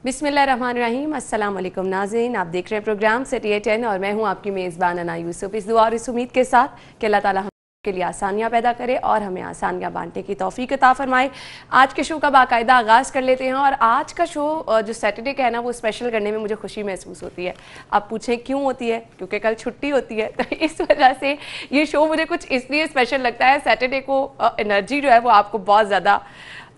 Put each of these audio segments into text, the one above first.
बिस्मिल्लाहिर्रहमानिर्रहीम, अस्सलाम वालेकुम नाज़रीन। आप देख रहे हैं प्रोग्राम सिटी 10 और मैं हूं आपकी मेज़बान अना यूसुफ। इस दुआ और इस उम्मीद के साथ कि अल्लाह ताला हम के लिए आसानियां पैदा करे और हमें आसानियां बांटने की तौफीक अता फरमाए। आज के शो का बाकायदा आगाज़ कर लेते हैं और आज का शो जो सैटरडे का है ना, वो स्पेशल करने में मुझे खुशी महसूस होती है। आप पूछें क्यों होती है? क्योंकि कल छुट्टी होती है, तो इस वजह से ये शो मुझे कुछ इसलिए स्पेशल लगता है। सैटरडे को एनर्जी जो है वो आपको बहुत ज़्यादा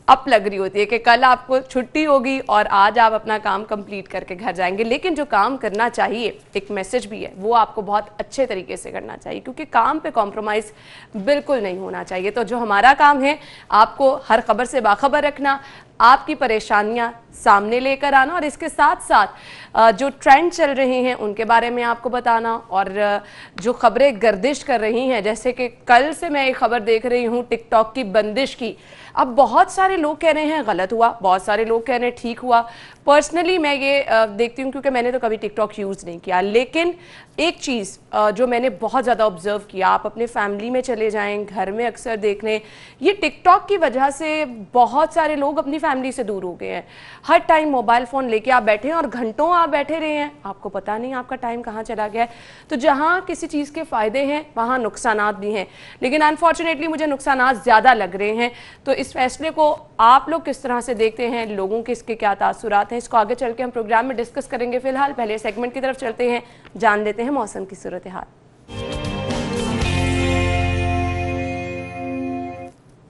अप लग रही होती है कि कल आपको छुट्टी होगी और आज आप अपना काम कंप्लीट करके घर जाएंगे। लेकिन जो काम करना चाहिए, एक मैसेज भी है, वो आपको बहुत अच्छे तरीके से करना चाहिए, क्योंकि काम पे कॉम्प्रोमाइज़ बिल्कुल नहीं होना चाहिए। तो जो हमारा काम है, आपको हर खबर से बाखबर रखना, आपकी परेशानियां सामने लेकर आना और इसके साथ साथ जो ट्रेंड चल रहे हैं उनके बारे में आपको बताना, और जो खबरें गर्दिश कर रही हैं, जैसे कि कल से मैं एक खबर देख रही हूँ टिकटॉक की बंदिश की। अब बहुत सारे लोग कह रहे हैं गलत हुआ, बहुत सारे लोग कह रहे हैं ठीक हुआ। पर्सनली मैं ये देखती हूँ, क्योंकि मैंने तो कभी टिकटॉक यूज़ नहीं किया, लेकिन एक चीज़ जो मैंने बहुत ज़्यादा ऑब्जर्व किया, आप अपने फैमिली में चले जाएं, घर में अक्सर देखने, ये टिकटॉक की वजह से बहुत सारे लोग अपनी फैमिली से दूर हो गए हैं। हर टाइम मोबाइल फ़ोन लेके आप बैठे हैं और घंटों आप बैठे रहे हैं, आपको पता नहीं आपका टाइम कहाँ चला गया है। तो जहाँ किसी चीज़ के फ़ायदे हैं वहाँ नुकसानात भी हैं, लेकिन अनफॉर्चुनेटली मुझे नुकसानात ज़्यादा लग रहे हैं। तो इस फैसले को आप लोग किस तरह से देखते हैं, लोगों के इसके क्या तासुरात हैं, इसको आगे चल के हम प्रोग्राम में डिस्कस करेंगे। फिलहाल पहले सेगमेंट की तरफ चलते हैं, जान लेते हैं मौसम की सूरत हाल।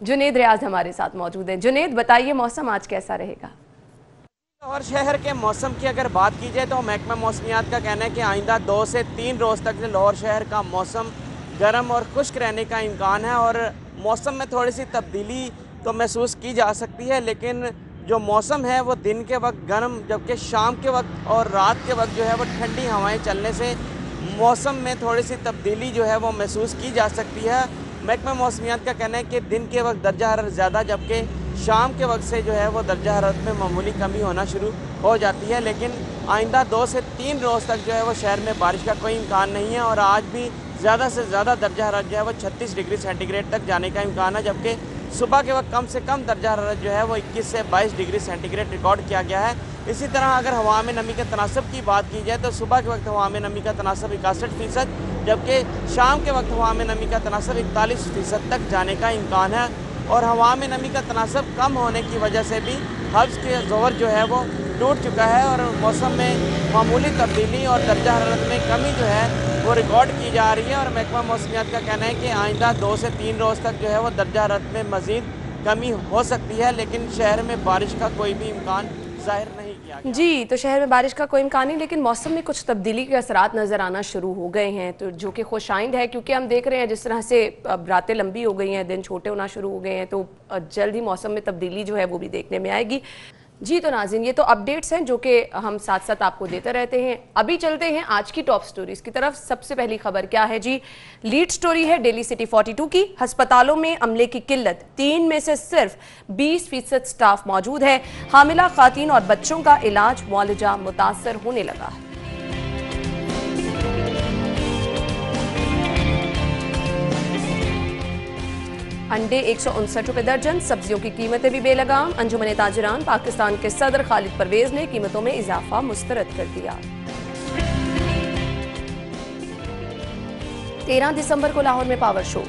जुनेद रियाज हमारे साथ मौजूद हैं। जुनेद, बताइए मौसम आज कैसा रहेगा? लाहौर शहर के मौसम की अगर बात की जाए तो महकमा मौसमियात का कहना है कि आइंदा 2 से 3 रोज़ तक लाहौर शहर का मौसम गर्म और खुश्क रहने का इम्कान है और मौसम में थोड़ी सी तब्दीली तो महसूस की जा सकती है, लेकिन जो मौसम है वो दिन के वक्त गर्म, जबकि शाम के वक्त और रात के वक्त जो है वो ठंडी हवाएं चलने से मौसम में थोड़ी सी तब्दीली जो है वो महसूस की जा सकती है। महकमा मौसमियात का कहना है कि दिन के वक्त दर्जा हरारत ज़्यादा, जबकि शाम के वक्त से जो है वो दर्जा हरारत में मामूली कमी होना शुरू हो जाती है। लेकिन आइंदा 2 से 3 रोज़ तक जो है वो शहर में बारिश का कोई इम्कान नहीं है और आज भी ज़्यादा से ज़्यादा दर्जा हरारत जो है वो 36 डिग्री सेंटीग्रेड तक जाने का इम्कान है, जबकि सुबह के वक्त कम से कम दर्जा हरारत जो है वो 21 से 22 डिग्री सेंटीग्रेड रिकॉर्ड किया गया है। इसी तरह अगर हवा में नमी के तनासब की बात की जाए तो सुबह के वक्त हवा में नमी का तनासब 61%, जबकि शाम के वक्त हवा में नमी का तनासब 41% तक जाने का इम्कान है। और हवा में नमी का तनासब कम होने की वजह से भी हब्स के ज़ोर जो है वो टूट चुका है और मौसम में मामूली तब्दीली और दर्जा हरारत में कमी जो है वो रिकॉर्ड की जा रही है। और महकमा मौसमियात का कहना है कि आइंदा 2 से 3 रोज़ तक जो है वो दर्जा हरारत में मज़ीद कमी हो सकती है, लेकिन शहर में बारिश का कोई भी इम्कान ज़ाहिर नहीं किया गया। जी, तो शहर में बारिश का कोई इम्कान नहीं, लेकिन मौसम में कुछ तब्दीली के असरात नज़र आना शुरू हो गए हैं, तो जो कि खुशाइंद है, क्योंकि हम देख रहे हैं जिस तरह से अब रातें लंबी हो गई हैं, दिन छोटे होना शुरू हो गए हैं, तो जल्द ही मौसम में तब्दीली जो है वो भी देखने में आएगी। जी, तो नाज़रीन, ये तो अपडेट्स हैं जो कि हम साथ साथ आपको देते रहते हैं। अभी चलते हैं आज की टॉप स्टोरीज की तरफ। सबसे पहली खबर क्या है जी? लीड स्टोरी है डेली सिटी 42 की। अस्पतालों में अमले की किल्लत, 3 में से सिर्फ 20% स्टाफ मौजूद है। हामिला खातून और बच्चों का इलाज मुआलजा मुतासर होने लगा है। अंडे 159 रुपए दर्जन, सब्जियों की कीमतें भी बेलगाम। अंजुमन ताजिरान पाकिस्तान के सदर खालिद परवेज ने कीमतों में इजाफा मुस्तरद कर दिया। 13 दिसंबर को लाहौर में पावर शो।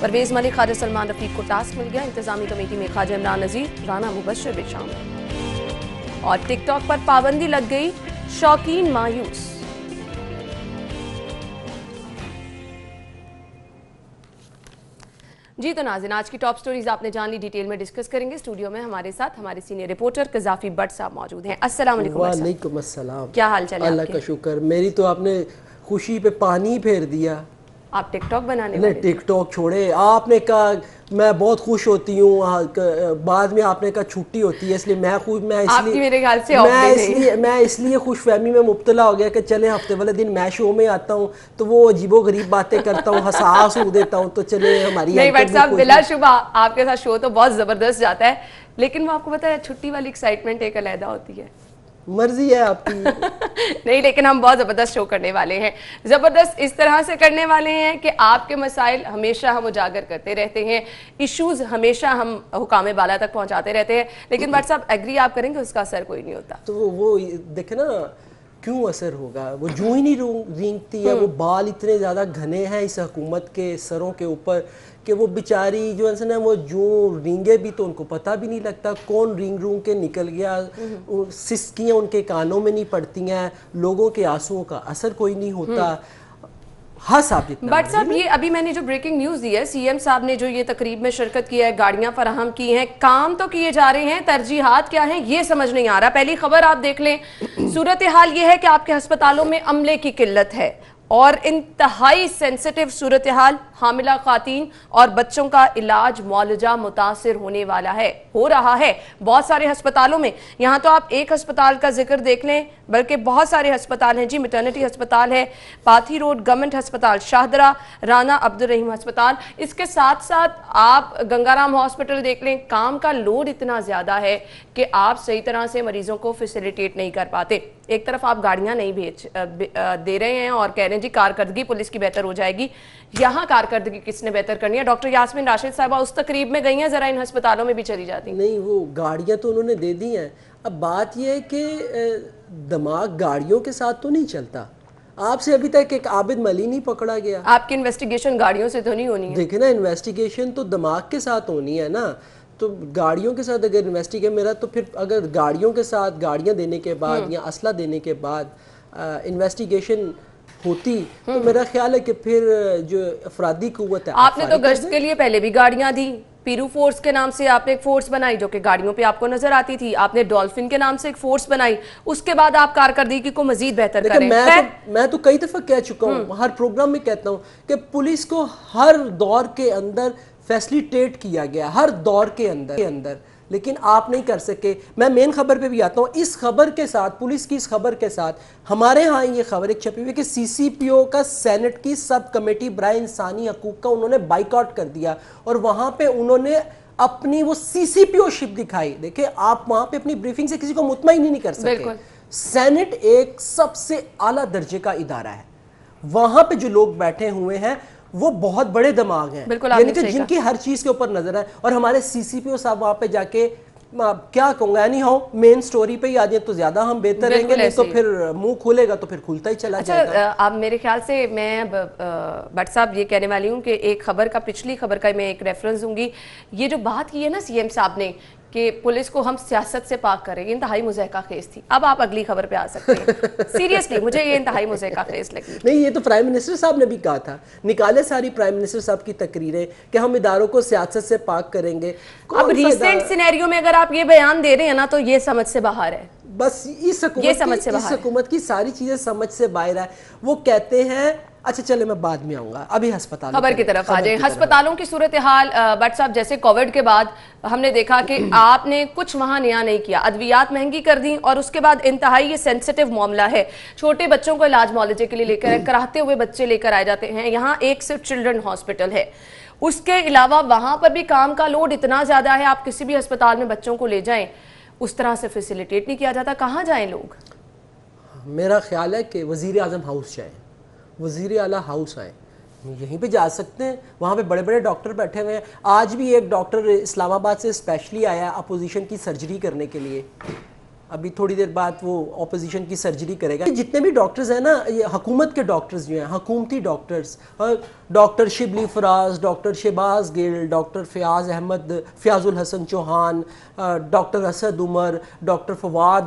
परवेज मलिक, ख्वाजा सलमान रफीक को टास्क मिल गया। इंतजामी कमेटी में ख्वाजा इमरान नजीर, राना मुबशर भी शामिल। और टिकटॉक पर पाबंदी लग गई, शौकीन मायूस। जी, तो नाज़रीन, आज की टॉप स्टोरीज आपने जान ली, डिटेल में डिस्कस करेंगे। स्टूडियो में हमारे साथ हमारे सीनियर रिपोर्टर कज़ाफ़ी भट्ट साहब मौजूद हैं। अस्सलाम वालेकुम। वालेकुम अस्सलाम। क्या हाल चाल है? अल्लाह का शुक्र। मेरी तो आपने खुशी पे पानी फेर दिया। आप टिकटॉक बनाने वाले? नहीं, टिकटॉक छोड़े। आपने कहा मैं बहुत खुश होती हूँ, बाद में आपने कहा छुट्टी होती है, इसलिए मैं इसलिए खुशफहमी में मुब्तला हो गया कि चले हफ्ते वाले दिन मैं शो में आता हूँ तो वो अजीबो गरीब बातें करता हूँ, हसास हो देता हूँ, तो चले हमारी नहीं बट साहब, बिलाशुबा आपके साथ शो तो बहुत जबरदस्त जाता है, लेकिन वो आपको पता है छुट्टी वाली एक्साइटमेंट एक अलहदा होती है। مرضی ہے آپ کی. نہیں لیکن ہم بہت زبردست شو کرنے والے ہیں, زبردست اس طرح سے کرنے والے ہیں کہ آپ کے مسائل ہمیشہ ہم اجاگر کرتے رہتے ہیں, ایشوز ہمیشہ ہم حکام بالا تک پہنچاتے رہتے ہیں, لیکن بٹ صاحب ایگری آپ کریں گے اس کا اثر کوئی نہیں ہوتا. تو وہ دیکھیں نا کیوں اثر ہوگا, وہ جو ہی نہیں رینگتی ہے, وہ بال اتنے زیادہ گھنے ہیں اس حکومت کے سروں کے اوپر کہ وہ بیچاری جو ہے نا وہ جو رینگے بھی تو ان کو پتہ بھی نہیں لگتا کون رینگ کے نکل گیا, سسکیاں ان کے کانوں میں نہیں پڑتی ہیں, لوگوں کے آنسوؤں کا اثر کوئی نہیں ہوتا. ہاں صاحب بٹ صاحب یہ ابھی میں نے جو بریکنگ نیوز دی ہے, سی ایم صاحب نے جو یہ تقریب میں شرکت کیا ہے, گاڑیاں فراہم کی ہیں, کام تو کیے جا رہے ہیں, ترجیحات کیا ہیں یہ سمجھ نہیں آ رہا. پہلی خبر آپ دیکھ لیں, صورتحال یہ ہے کہ آپ کے ہسپتالوں میں عملے کی قلت ہے اور انتہائی سینسٹیو صورتحال, حاملہ خواتین اور بچوں کا علاج معالجہ متاثر ہونے والا ہے, ہو رہا ہے بہت سارے ہسپتالوں میں. یہاں تو آپ ایک ہسپتال کا ذکر دیکھ لیں بلکہ بہت سارے ہسپتال ہیں جی. میٹرنٹی ہسپتال ہے, پاتھی روڈ گورنمنٹ ہسپتال شاہدرہ, رانا عبدالرحیم ہسپتال, اس کے ساتھ ساتھ آپ گنگارام ہاسپٹل دیکھ لیں. کام کا لوڈ اتنا زیادہ ہے کہ آپ صحیح طرح سے مریضوں کو فیسیلیٹیٹ نہیں کر پاتے. ایک طرف آپ گاڑیاں نہیں دے رہے ہیں اور کہہ رہے ہیں جی کارکردگی پولیس کی بہتر ہو جائے گی. یہاں کارکردگی کس نے بہتر کرنی ہے؟ ڈاکٹر یاسمین راشد صاحبہ اس تقریب میں گئی ہیں, ذرا ان ہسپتالوں میں بھی چلی جاتی. نہیں وہ گاڑیاں تو انہوں نے دے دی ہیں. اب بات یہ ہے کہ دماغ گاڑیوں کے ساتھ تو نہیں چلتا. آپ سے ابھی تک ایک عابد ملی نہیں پکڑا گیا. آپ کی انویسٹیگیشن گاڑیوں سے تو نہیں ہونی ہے. دیکھیں نا انویسٹیگیشن تو دماغ کے ساتھ ہونی ہے نا, تو گاڑیوں کے ساتھ اگر انویسٹیگیشن میرا تو پھر اگر گاڑیوں کے ساتھ گاڑیاں دینے کے بعد یا اسلحہ دینے کے بعد انویسٹیگیشن ہوتی تو میرا خیال ہے کہ پھر جو افرادی قوت ہے. آپ نے تو گشت کے لیے پہلے بھی گاڑیاں دی, پیرو فورس کے نام سے آپ نے ایک فورس بنائی جو کہ گاڑیوں پہ آپ کو نظر آتی تھی, آپ نے ڈولفن کے نام سے ایک فورس بنائی, اس کے بعد آپ کارکردگی کو مزید بہتر کریں. میں تو کئی دفعہ کہہ چکا ہوں, ہر پروگرام میں کہتا ہوں کہ پولیس کو ہر دور کے اندر فیسلیٹیٹ کیا گیا, ہر دور کے اندر, لیکن آپ نہیں کر سکے. میں مین خبر پہ بھی آتا ہوں. اس خبر کے ساتھ, پولیس کی اس خبر کے ساتھ ہمارے ہاں یہ خبر ایک چھپی ہوئی کہ سی سی پی او کا سینٹ کی سب کمیٹی برائے انسانی حقوق کا انہوں نے بائیکاٹ کر دیا اور وہاں پہ انہوں نے اپنی وہ سی سی پی او شپ دکھائی. دیکھیں آپ وہاں پہ اپنی بریفنگ سے کسی کو مطمئن نہیں کر سکتے. سینٹ ایک سب سے اعلیٰ درجے کا ادارہ ہے, وہاں پہ جو لوگ بیٹھے ہوئے ہیں وہ بہت بڑے دماغ ہیں, یعنی کہ جن کی ہر چیز کے اوپر نظر ہے. اور ہمارے سی سی پی او صاحب وہاں پہ جا کے کیا کہوں گا, نہیں ہو مین سٹوری پہ ہی آ جائیں تو زیادہ ہم بہتر رہیں گے, نہیں تو پھر منہ کھولے گا تو پھر کھلتا ہی چلا جائے گا. اب میرے خیال سے میں بٹ صاحب یہ کہنے والی ہوں کہ ایک خبر کا, پچھلی خبر کا میں ایک ریفرنس دوں گی. یہ جو بات کی ہے نا سی ایم صاحب نے کہ پولیس کو ہم سیاست سے پاک کریں, یہ انتہائی مضحکہ خیز تھی. اب آپ اگلی خبر پہ آ سکتے ہیں. سیریسلی مجھے یہ انتہائی مضحکہ خیز لگی. نہیں یہ تو پرائم منسٹر صاحب نے بھی کہا تھا, نکالے ساری پرائم منسٹر صاحب کی تقریریں کہ ہم اداروں کو سیاست سے پاک کریں گے. اب ریسنٹ سینیریو میں اگر آپ یہ بیان دے رہے ہیں نا تو یہ سمجھ سے باہر ہے. بس اس حکومت کی ساری چیزیں سمجھ سے باہر ہے. وہ کہتے ہیں اچھا چلے میں بعد میں آؤں گا, ابھی ہسپتال خبر کی طرف آ جائیں. ہسپتالوں کی صورتحال بٹ صاحب جیسے کووڈ کے بعد ہم نے دیکھا کہ آپ نے کچھ وہاں نیا نہیں کیا, ادویات مہنگی کر دیں اور اس کے بعد انتہائی یہ سینسٹیو معاملہ ہے. چھوٹے بچوں کو علاج معالجے کے لیے لے کر کراہتے ہوئے بچے لے کر آئے جاتے ہیں. یہاں ایک صرف چلڈرن ہاسپٹل ہے, اس کے علاوہ وہاں پر بھی کام کا لوڈ اتنا زیادہ ہے. آپ کسی بھی ہسپتال میں بچوں کو لے جائیں اس طرح سے فیسیلیٹیٹ نہیں کیا جاتا. کہاں جائیں لوگ؟ میرا خیال ہے کہ وزیر اعظم ہاؤس جائیں, وزیر اعلیٰ ہاؤس آئیں, یہیں پہ جا سکتے ہیں. وہاں پہ بڑے بڑے ڈاکٹر بیٹھے ہوئے ہیں. آج بھی ایک ڈاکٹر اسلام آباد سے اسپیشلی آیا ہے اپوزیشن کی سرجری کرنے کے لیے. ابھی تھوڑی دیر بعد وہ اپوزیشن کی سرجری کرے گا. جتنے بھی ڈاکٹرز ہیں نا, یہ حکومت کے ڈاکٹرز جو ہیں, حکومتی doctors, doctor Shibli Faraz, doctor Shahbaz گل, ڈاکٹر فیاض احمد, فیاض الحسن چوہان, ڈاکٹر اسد عمر, ڈاکٹر فواد,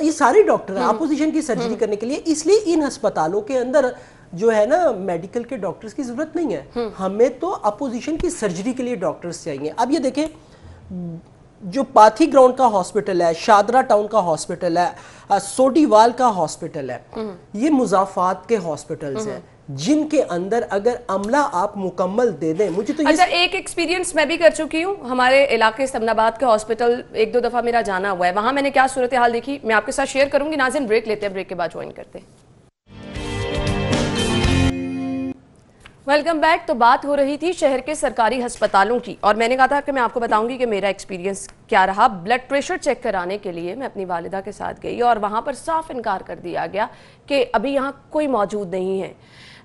یہ سارے ڈاکٹر ہیں اپوزیشن کی سرجری کرنے کے لیے. اس لیے ان ہسپتالوں کے اندر جو ہے نا میڈیکل کے ڈاکٹرز کی ضرورت نہیں ہے. ہمیں تو اپوزیشن کی سرجری کے لیے ڈاکٹرز چاہیے. اب یہ دیکھیں جو پاتھی گراؤنڈ کا ہاسپٹل ہے, شادرہ ٹاؤن کا ہاسپٹل ہے, سوٹی وال کا ہاسپٹل ہے, یہ مضافات کے ہاسپٹلز ہیں جن کے اندر اگر عملہ آپ مکمل دے دیں. مجھے تو اچھا ایک ایکسپیرینس میں بھی کر چکی ہوں. ہمارے علاقے سمن آباد کے ہاسپٹل ایک دو دفعہ میرا جانا ہوا ہے. وہاں میں نے کیا صورتحال دیکھی میں آپ کے ساتھ شیئر کروں گی. ناظرین بریک لیتے ہیں, بریک کے بعد جوائن کرتے ہیں. Welcome back. तो बात हो रही थी शहर के सरकारी अस्पतालों की और मैंने कहा था कि मैं आपको बताऊंगी कि मेरा एक्सपीरियंस क्या रहा। ब्लड प्रेशर चेक कराने के लिए मैं अपनी वालिदा के साथ गई और वहां पर साफ इनकार कर दिया गया कि अभी यहाँ कोई मौजूद नहीं है।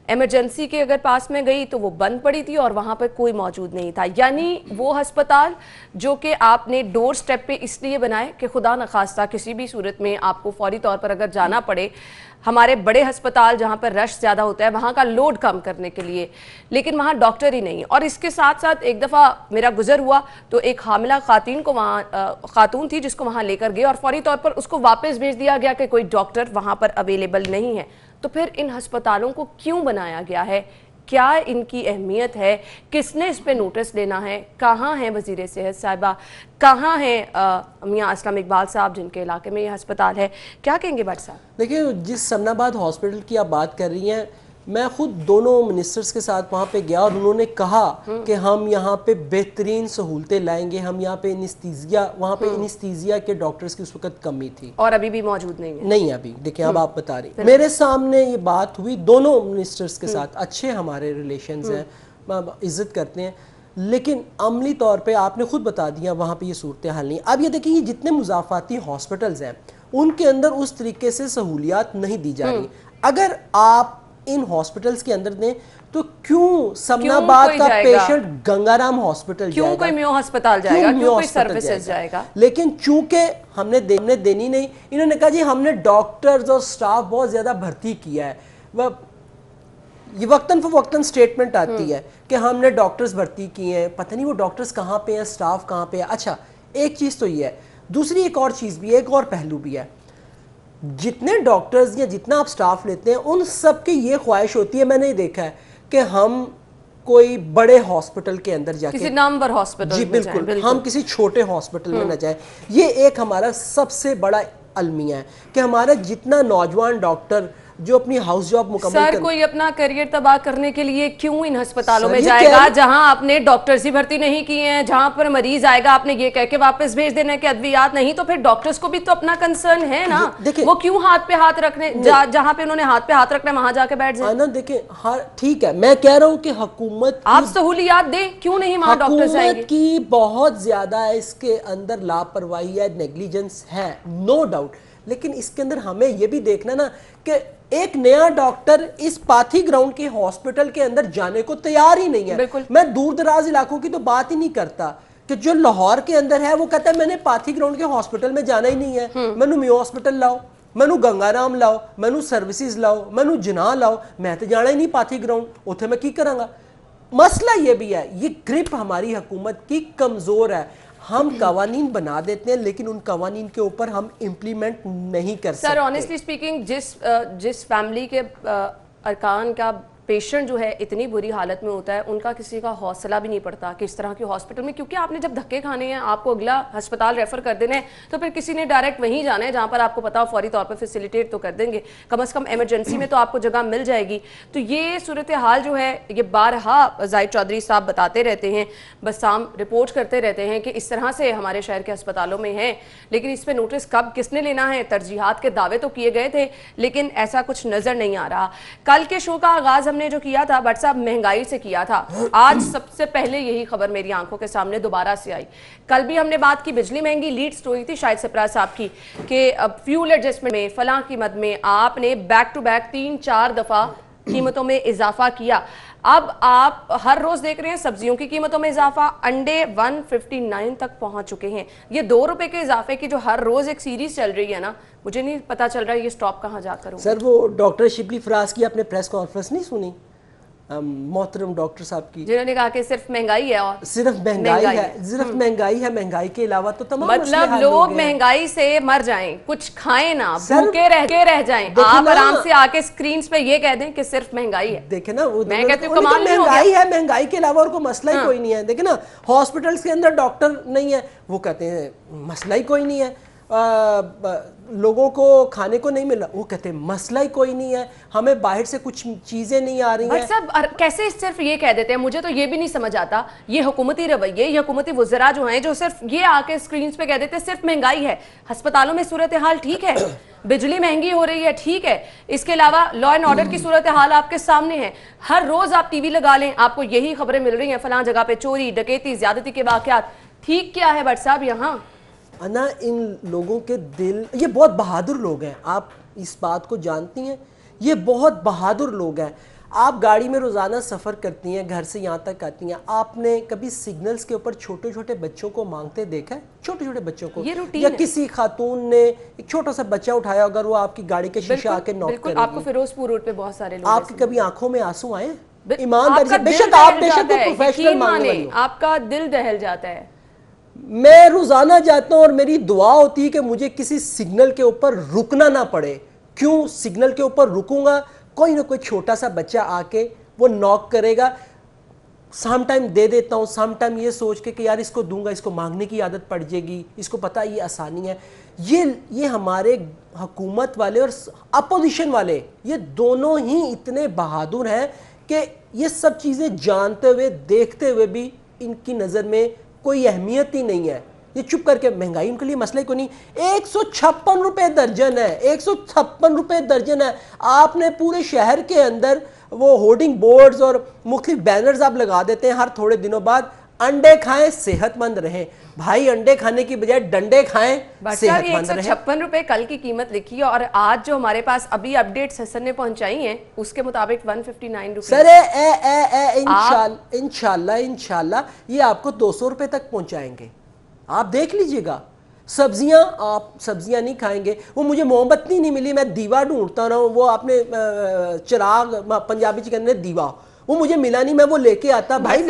इमरजेंसी के अगर पास में गई तो वो बंद पड़ी थी और वहां पर कोई मौजूद नहीं था। यानी वो अस्पताल जो कि आपने डोर स्टेप पे इसलिए बनाए कि खुदा न खास्ता किसी भी सूरत में आपको फौरी तौर पर अगर जाना पड़े, हमारे बड़े अस्पताल जहां पर रश ज़्यादा होता है वहां का लोड कम करने के लिए, लेकिन वहां डॉक्टर ही नहीं है। और इसके साथ साथ एक दफ़ा मेरा गुजर हुआ तो एक हामिला खातून थी जिसको वहां लेकर गए और फौरी तौर पर उसको वापस भेज दिया गया कि कोई डॉक्टर वहां पर अवेलेबल नहीं है। तो फिर इन अस्पतालों को क्यों बनाया गया है, क्या इनकी अहमियत है, किसने इस पे नोटिस लेना है, कहाँ हैं वज़ीर सेहत साहिबा, कहाँ हैं मियां असलम इकबाल साहब जिनके इलाके में ये अस्पताल है, क्या कहेंगे भट्ट साहब? देखिए, जिस समनाबाद हॉस्पिटल की आप बात कर रही हैं, मैं खुद दोनों मिनिस्टर्स के साथ वहाँ पे गया और उन्होंने कहा कि हम यहाँ पे बेहतरीन सहूलतें लाएंगे। हम यहाँ पे एनेस्थीसिया, वहाँ पे एनेस्थीसिया के डॉक्टर्स की उस वक्त कमी थी और अभी भी मौजूद नहीं है। नहीं अभी देखिए, अब आप बता रही, मेरे सामने ये बात हुई दोनों मिनिस्टर्स के साथ। अच्छे हमारे रिलेशंस हैं, इज्जत करते हैं, लेकिन अमली तौर पे आपने खुद बता दिया वहाँ पे ये सूरत हाल नहीं। अब ये देखिए, ये जितने मुजाफाती हॉस्पिटल्स हैं उनके अंदर उस तरीके से सहूलियात नहीं दी जा रही। अगर आप इन हॉस्पिटल्स के अंदर दें तो क्यों समनाबाद का पेशेंट गंगाराम हॉस्पिटल क्यों कोई म्यो अस्पताल जाएगा, क्यों कोई सर्विसेज जाएगा? लेकिन चूंकि हमने देनी नहीं, इन्होंने कहा जी हमने डॉक्टर्स और स्टाफ बहुत ज्यादा भर्ती किया है। ये वक्तन फवक्तन स्टेटमेंट आती है कि हमने डॉक्टर्स भर्ती किए हैं, पता नहीं वो डॉक्टर्स कहाँ पे हैं, स्टाफ कहाँ पे है। अच्छा, एक चीज तो ये है, दूसरी एक और चीज भी है, एक और पहलू भी है। जितने डॉक्टर्स या जितना आप स्टाफ लेते हैं उन सब की ये ख्वाहिश होती है, मैंने ये देखा है कि हम कोई बड़े हॉस्पिटल के अंदर जाके, किसी नामवर हॉस्पिटल जी बिल्कुल, हम किसी छोटे हॉस्पिटल में न जाए। ये एक हमारा सबसे बड़ा अलमिया है कि हमारा जितना नौजवान डॉक्टर जो अपनी हाउस जॉब मुकम्मल कोई अपना करियर तबाह करने के लिए क्यों इन अस्पतालों में जाएगा जहां आपने डॉक्टर्स ही भर्ती नहीं किए हैं, जहां पर मरीज आएगा आपने ये कह के वापस भेज देना है कि अद्वियात नहीं। तो फिर डॉक्टर्स को भी तो अपना कंसर्न है ना, वो क्यों हाथ पे हाथ रखने, जहां पे उन्होंने हाथ पे हाथ रखना है वहां जाके बैठ जाए ना। देखिए, हाँ ठीक है, मैं कह रहा हूँ कि हुकूमत आप सहूलियात दें, क्यों नहीं वहां डॉक्टर्स जाएंगे? की बहुत ज्यादा इसके अंदर लापरवाही है, नेग्लिजेंस है, नो डाउट। लेकिन इसके अंदर हमें ये भी देखना ना कि एक नया डॉक्टर इस पाथी ग्राउंड के हॉस्पिटल के अंदर जाने को तैयार ही नहीं है। मैं दूर दराज इलाकों की तो बात ही नहीं करता कि जो लाहौर के अंदर है वो कहता है मैंने पाथी ग्राउंड के हॉस्पिटल में जाना ही नहीं है, मैनू मियो हॉस्पिटल लाओ, मैनू गंगाराम लाओ, मैनू सर्विसेज लाओ, मैनू जिनाह लाओ, मैं तो जाना ही नहीं पाथी ग्राउंड, उत्थे मैं की करांगा। मसला ये भी है, ये ग्रिप हमारी हुकूमत की कमजोर है। हम कवानीन बना देते हैं लेकिन उन कवानीन के ऊपर हम इम्प्लीमेंट नहीं कर सकते। सर ऑनेस्टली स्पीकिंग, जिस फैमिली के अरकान का पेशेंट जो है इतनी बुरी हालत में होता है, उनका किसी का हौसला भी नहीं पड़ता कि इस तरह के हॉस्पिटल में, क्योंकि आपने जब धक्के खाने हैं, आपको अगला अस्पताल रेफर कर देना है, तो फिर किसी ने डायरेक्ट वहीं जाना है जहां पर आपको पता हो फौरी तौर पर फैसिलिटेट तो कर देंगे, कम से कम इमरजेंसी में तो आपको जगह मिल जाएगी। तो ये सूरत हाल जो है ये बारहा जाहिद चौधरी साहब बताते रहते हैं, बसाम रिपोर्ट करते रहते हैं कि इस तरह से हमारे शहर के अस्पतालों में है, लेकिन इस पर नोटिस कब किसने लेना है? तरजीहात के दावे तो किए गए थे लेकिन ऐसा कुछ नजर नहीं आ रहा। कल के शो का आगाज हमने जो किया था भट्ट साहब महंगाई से किया था, आज सबसे पहले यही खबर मेरी आंखों के सामने दोबारा से आई। कल भी हमने बात की बिजली महंगी, लीड स्टोरी थी शायद सरफराज साहब की कि फ्यूल एडजस्टमेंट में फलां कीमत में आपने बैक टू बैक 3-4 दफा कीमतों में इजाफा किया। अब आप हर रोज देख रहे हैं सब्जियों की कीमतों में इजाफा, अंडे 159 तक पहुंच चुके हैं। ये 2 रुपए के इजाफे की जो हर रोज एक सीरीज चल रही है ना, मुझे नहीं पता चल रहा है ये स्टॉप कहां जाकर होगा। सर वो डॉक्टर शिबली फराज की आपने प्रेस कॉन्फ्रेंस नहीं सुनी? मोहतरम डॉक्टर साहब की, जिन्होंने कहा कि सिर्फ महंगाई है और सिर्फ महंगाई है, सिर्फ महंगाई है, महंगाई के अलावा तो तमाम मतलब लोग महंगाई से मर जाएं, कुछ खाएं ना, भूखे रह जाएं। आप आराम से आके स्क्रीन पे ये कह दें कि सिर्फ महंगाई है। देखे ना, वो मैं कहती हूँ कमाल नहीं हो गया। महंगाई है, महंगाई के अलावा और कोई मसला ही कोई नहीं है। देखे ना, हॉस्पिटल्स के अंदर डॉक्टर नहीं है, वो कहते हैं मसला ही कोई नहीं है। لوگوں کو کھانے کو نہیں مل رہا, وہ کہتے ہیں مسئلہ ہی کوئی نہیں ہے, ہمیں باہر سے کچھ چیزیں نہیں آ رہی ہیں. بٹ صاحب کیسے صرف یہ کہہ دیتے ہیں, مجھے تو یہ بھی نہیں سمجھ آتا, یہ حکومتی رویے, یہ حکومتی وزراء جو ہیں جو صرف یہ آ کے اسکرینز پہ کہہ دیتے ہیں صرف مہنگائی ہے. ہسپتالوں میں صورتحال ٹھیک ہے, بجلی مہنگی ہو رہی ہے ٹھیک ہے, اس کے علاوہ لا اینڈ آرڈر کی صورتحال آپ کے سامنے ہے, ہر روز آپ ٹی وی لگا لیں آپ کو یہی خبریں مل رہی ہیں, فلاں جگہ پہ چوری ڈکیتی زیادتی کے واقعات. ٹھیک کیا ہے بٹ صاحب یہاں انا ان لوگوں کے دل, یہ بہت بہادر لوگ ہیں, آپ اس بات کو جانتی ہیں, یہ بہت بہادر لوگ ہیں. آپ گاڑی میں روزانہ سفر کرتی ہیں, گھر سے یہاں تک آتی ہیں, آپ نے کبھی سگنلز کے اوپر چھوٹے چھوٹے بچوں کو مانگتے دیکھا ہے؟ چھوٹے چھوٹے بچوں کو, یا کسی خاتون نے ایک چھوٹا سا بچہ اٹھایا اگر وہ آپ کی گاڑی کے شیشہ آ کے نوک کرے گی. آپ کو فیروز پور روڈ پہ بہت سارے لوگ, آپ کی کبھی آنکھوں میں آنسو آئے؟ ایمانداری سے, بے شک آپ بے شک پروفیشنل مانگنے والی ہو, آپ کا دل دہل جاتا ہے. میں روزانہ جاتا ہوں اور میری دعا ہوتی ہے کہ مجھے کسی سگنل کے اوپر رکنا نہ پڑے. کیوں سگنل کے اوپر رکوں گا؟ کوئی نہ کوئی چھوٹا سا بچہ آ کے وہ نوک کرے گا. سم ٹائم دے دیتا ہوں, سم ٹائم یہ سوچ کے کہ یار اس کو دوں گا, اس کو مانگنے کی عادت پڑ جائے گی, اس کو پتہ یہ آسانی ہے. یہ ہمارے حکومت والے اور اپوزیشن والے یہ دونوں ہی اتنے بہادر ہیں کہ یہ سب چیزیں جانتے ہوئے دیکھتے ہوئے بھی ان کی نظر میں کوئی اہمیت ہی نہیں ہے. یہ چپ کر کے, مہنگائی ان کے لیے مسئلہ ہی کوئی نہیں. 156 روپے درجن ہے, 156 روپے درجن ہے. آپ نے پورے شہر کے اندر وہ ہورڈنگ بورڈز اور مختلف بینرز آپ لگا دیتے ہیں ہر تھوڑے دنوں بعد, انڈے کھائیں صحت مند رہیں. بھائی انڈے کھانے کی بجائے ڈنڈے کھائیں صحت مند رہیں. 156 روپے کل کی قیمت لکھی ہے اور آج جو ہمارے پاس ابھی اپڈیٹس حسن نے پہنچائی ہیں اس کے مطابق 159 روپے. سر انشاءاللہ یہ آپ کو 200 روپے تک پہنچائیں گے, آپ دیکھ لیجئے گا. سبزیاں, آپ سبزیاں نہیں کھائیں گے. وہ مجھے موم بتی نہیں ملی, میں دیوا ڈھونڈتا رہا ہوں, وہ آپ نے چراغ پنجابی چکن نے دیوا, وہ مجھے ملا نہیں, میں وہ لے کے آتا. بھائی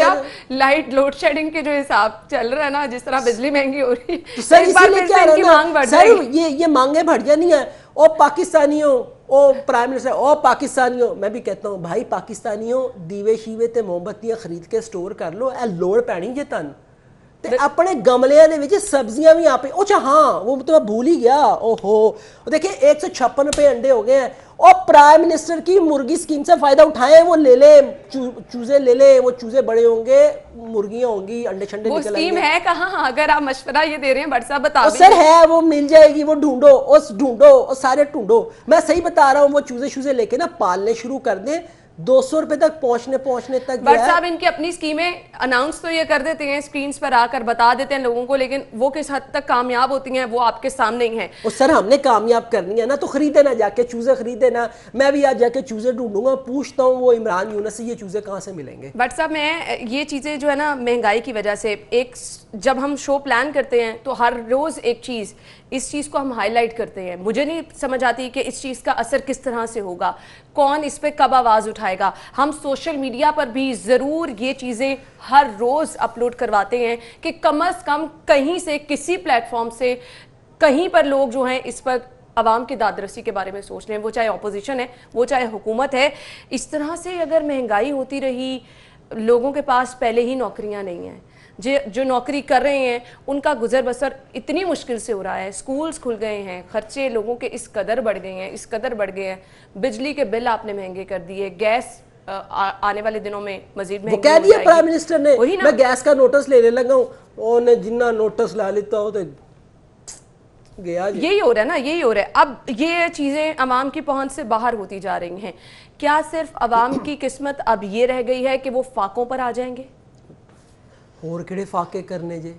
لائٹ لوڈ شیڈنگ کے جو حساب چل رہا ہے نا, جس طرح بجلی مہنگی ہو رہی ہے, سر اسی لیے کیا رہا نا سر, یہ مانگیں بڑھ جانی ہیں. او پاکستانیوں, او پرائم منسٹر, او پاکستانیوں, میں بھی کہتا ہوں بھائی پاکستانیوں دیوے شیوے تے موم بتیاں خرید کے سٹور کر لو, اے لوڑ پینی جے تن اپنے گملیاں دے وچ سبزیاں بھی آپ. اچھا ہاں وہ تو میں بھول ہی گیا, اوہو دیکھیں 156 روپے انڈے ہو گئے ہیں. اور پرائم منسٹر کی مرغی اسکیم سے فائدہ اٹھائیں, وہ لے لے چوزے لے لے, وہ چوزے بڑے ہوں گے, مرغیاں ہوں گی, انڈے چھنڈے نکل آئیں گے. وہ اسکیم ہے کہاں؟ اگر آپ مشورہ یہ دے رہے ہیں بٹ صاحب بتا سر ہے, وہ مل جائے گی, وہ ڈھونڈو سارے ڈھونڈو. میں صحیح بتا رہا ہوں, وہ چوزے شوزے لے کے نا پالنے شروع کر دیں, 200 روپے تک پہنچنے تک. بٹ صاحب ان کی اپنی اسکیمیں اناؤنس تو یہ کر دیتے ہیں, اسکرینز پر آ کر بتا دیتے ہیں لوگوں کو, لیکن وہ کس حد تک کامیاب ہوتی ہیں وہ آپ کے سامنے ہی ہیں. سر ہم نے کامیاب کرنی ہے نا, تو خریدے نا جا کے چوزے, خریدے نا. میں بھی آج جا کے چوزے ڈھونڈوں گا, پوچھتا ہوں وہ عمران یونس سے یہ چوزے کہاں سے ملیں گے. بٹ صاحب میں یہ چیزیں جو ہے نا مہنگائی کی وجہ سے, ایک جب ہم شو پلان کرتے ہیں تو ہر روز ایک چیز, اس چیز کو ہم ہائی لائٹ کرتے ہیں. مجھے نہیں سمجھ آتی کہ اس چیز کا اثر کس طرح سے ہوگا, کون اس پہ کب آواز اٹھائے گا. ہم سوشل میڈیا پر بھی ضرور یہ چیزیں ہر روز اپلوڈ کرواتے ہیں کہ کم از کم کہیں سے, کسی پلیٹ فارم سے, کہیں پر لوگ جو ہیں اس پر عوام کی داد رسی کے بارے میں سوچ رہے ہیں, وہ چاہے اپوزیشن ہے, وہ چاہے حکومت ہے. اس طرح سے اگر مہنگائی ہوتی رہی, لوگوں کے پاس پہلے ہی نوکریاں نہیں ہیں, جو نوکری کر رہے ہیں ان کا گزر بسر اتنی مشکل سے ہو رہا ہے. سکولز کھل گئے ہیں, خرچے لوگوں کے اس قدر بڑھ گئے ہیں, بجلی کے بل آپ نے مہنگے کر دیے, گیس آنے والے دنوں میں مزید مہنگی ہو جائے گی. وہ کہہ دیا پرائم منسٹر نے, میں گیس کا نوٹس لینے لگا ہوں, انہوں نے جنہ نوٹس لا لیتا ہو تو گیا. یہی ہو رہا ہے نا, یہی ہو رہا ہے. اب یہ چیزیں عوام کی پہنچ سے باہر ہوتی جا رہی ہیں. کیا صرف عوام کی قسمت اب یہ رہ گئی ہے کہ وہ فاقوں پر آ جائیں گے؟ اور کڑے فاقے کرنے جے,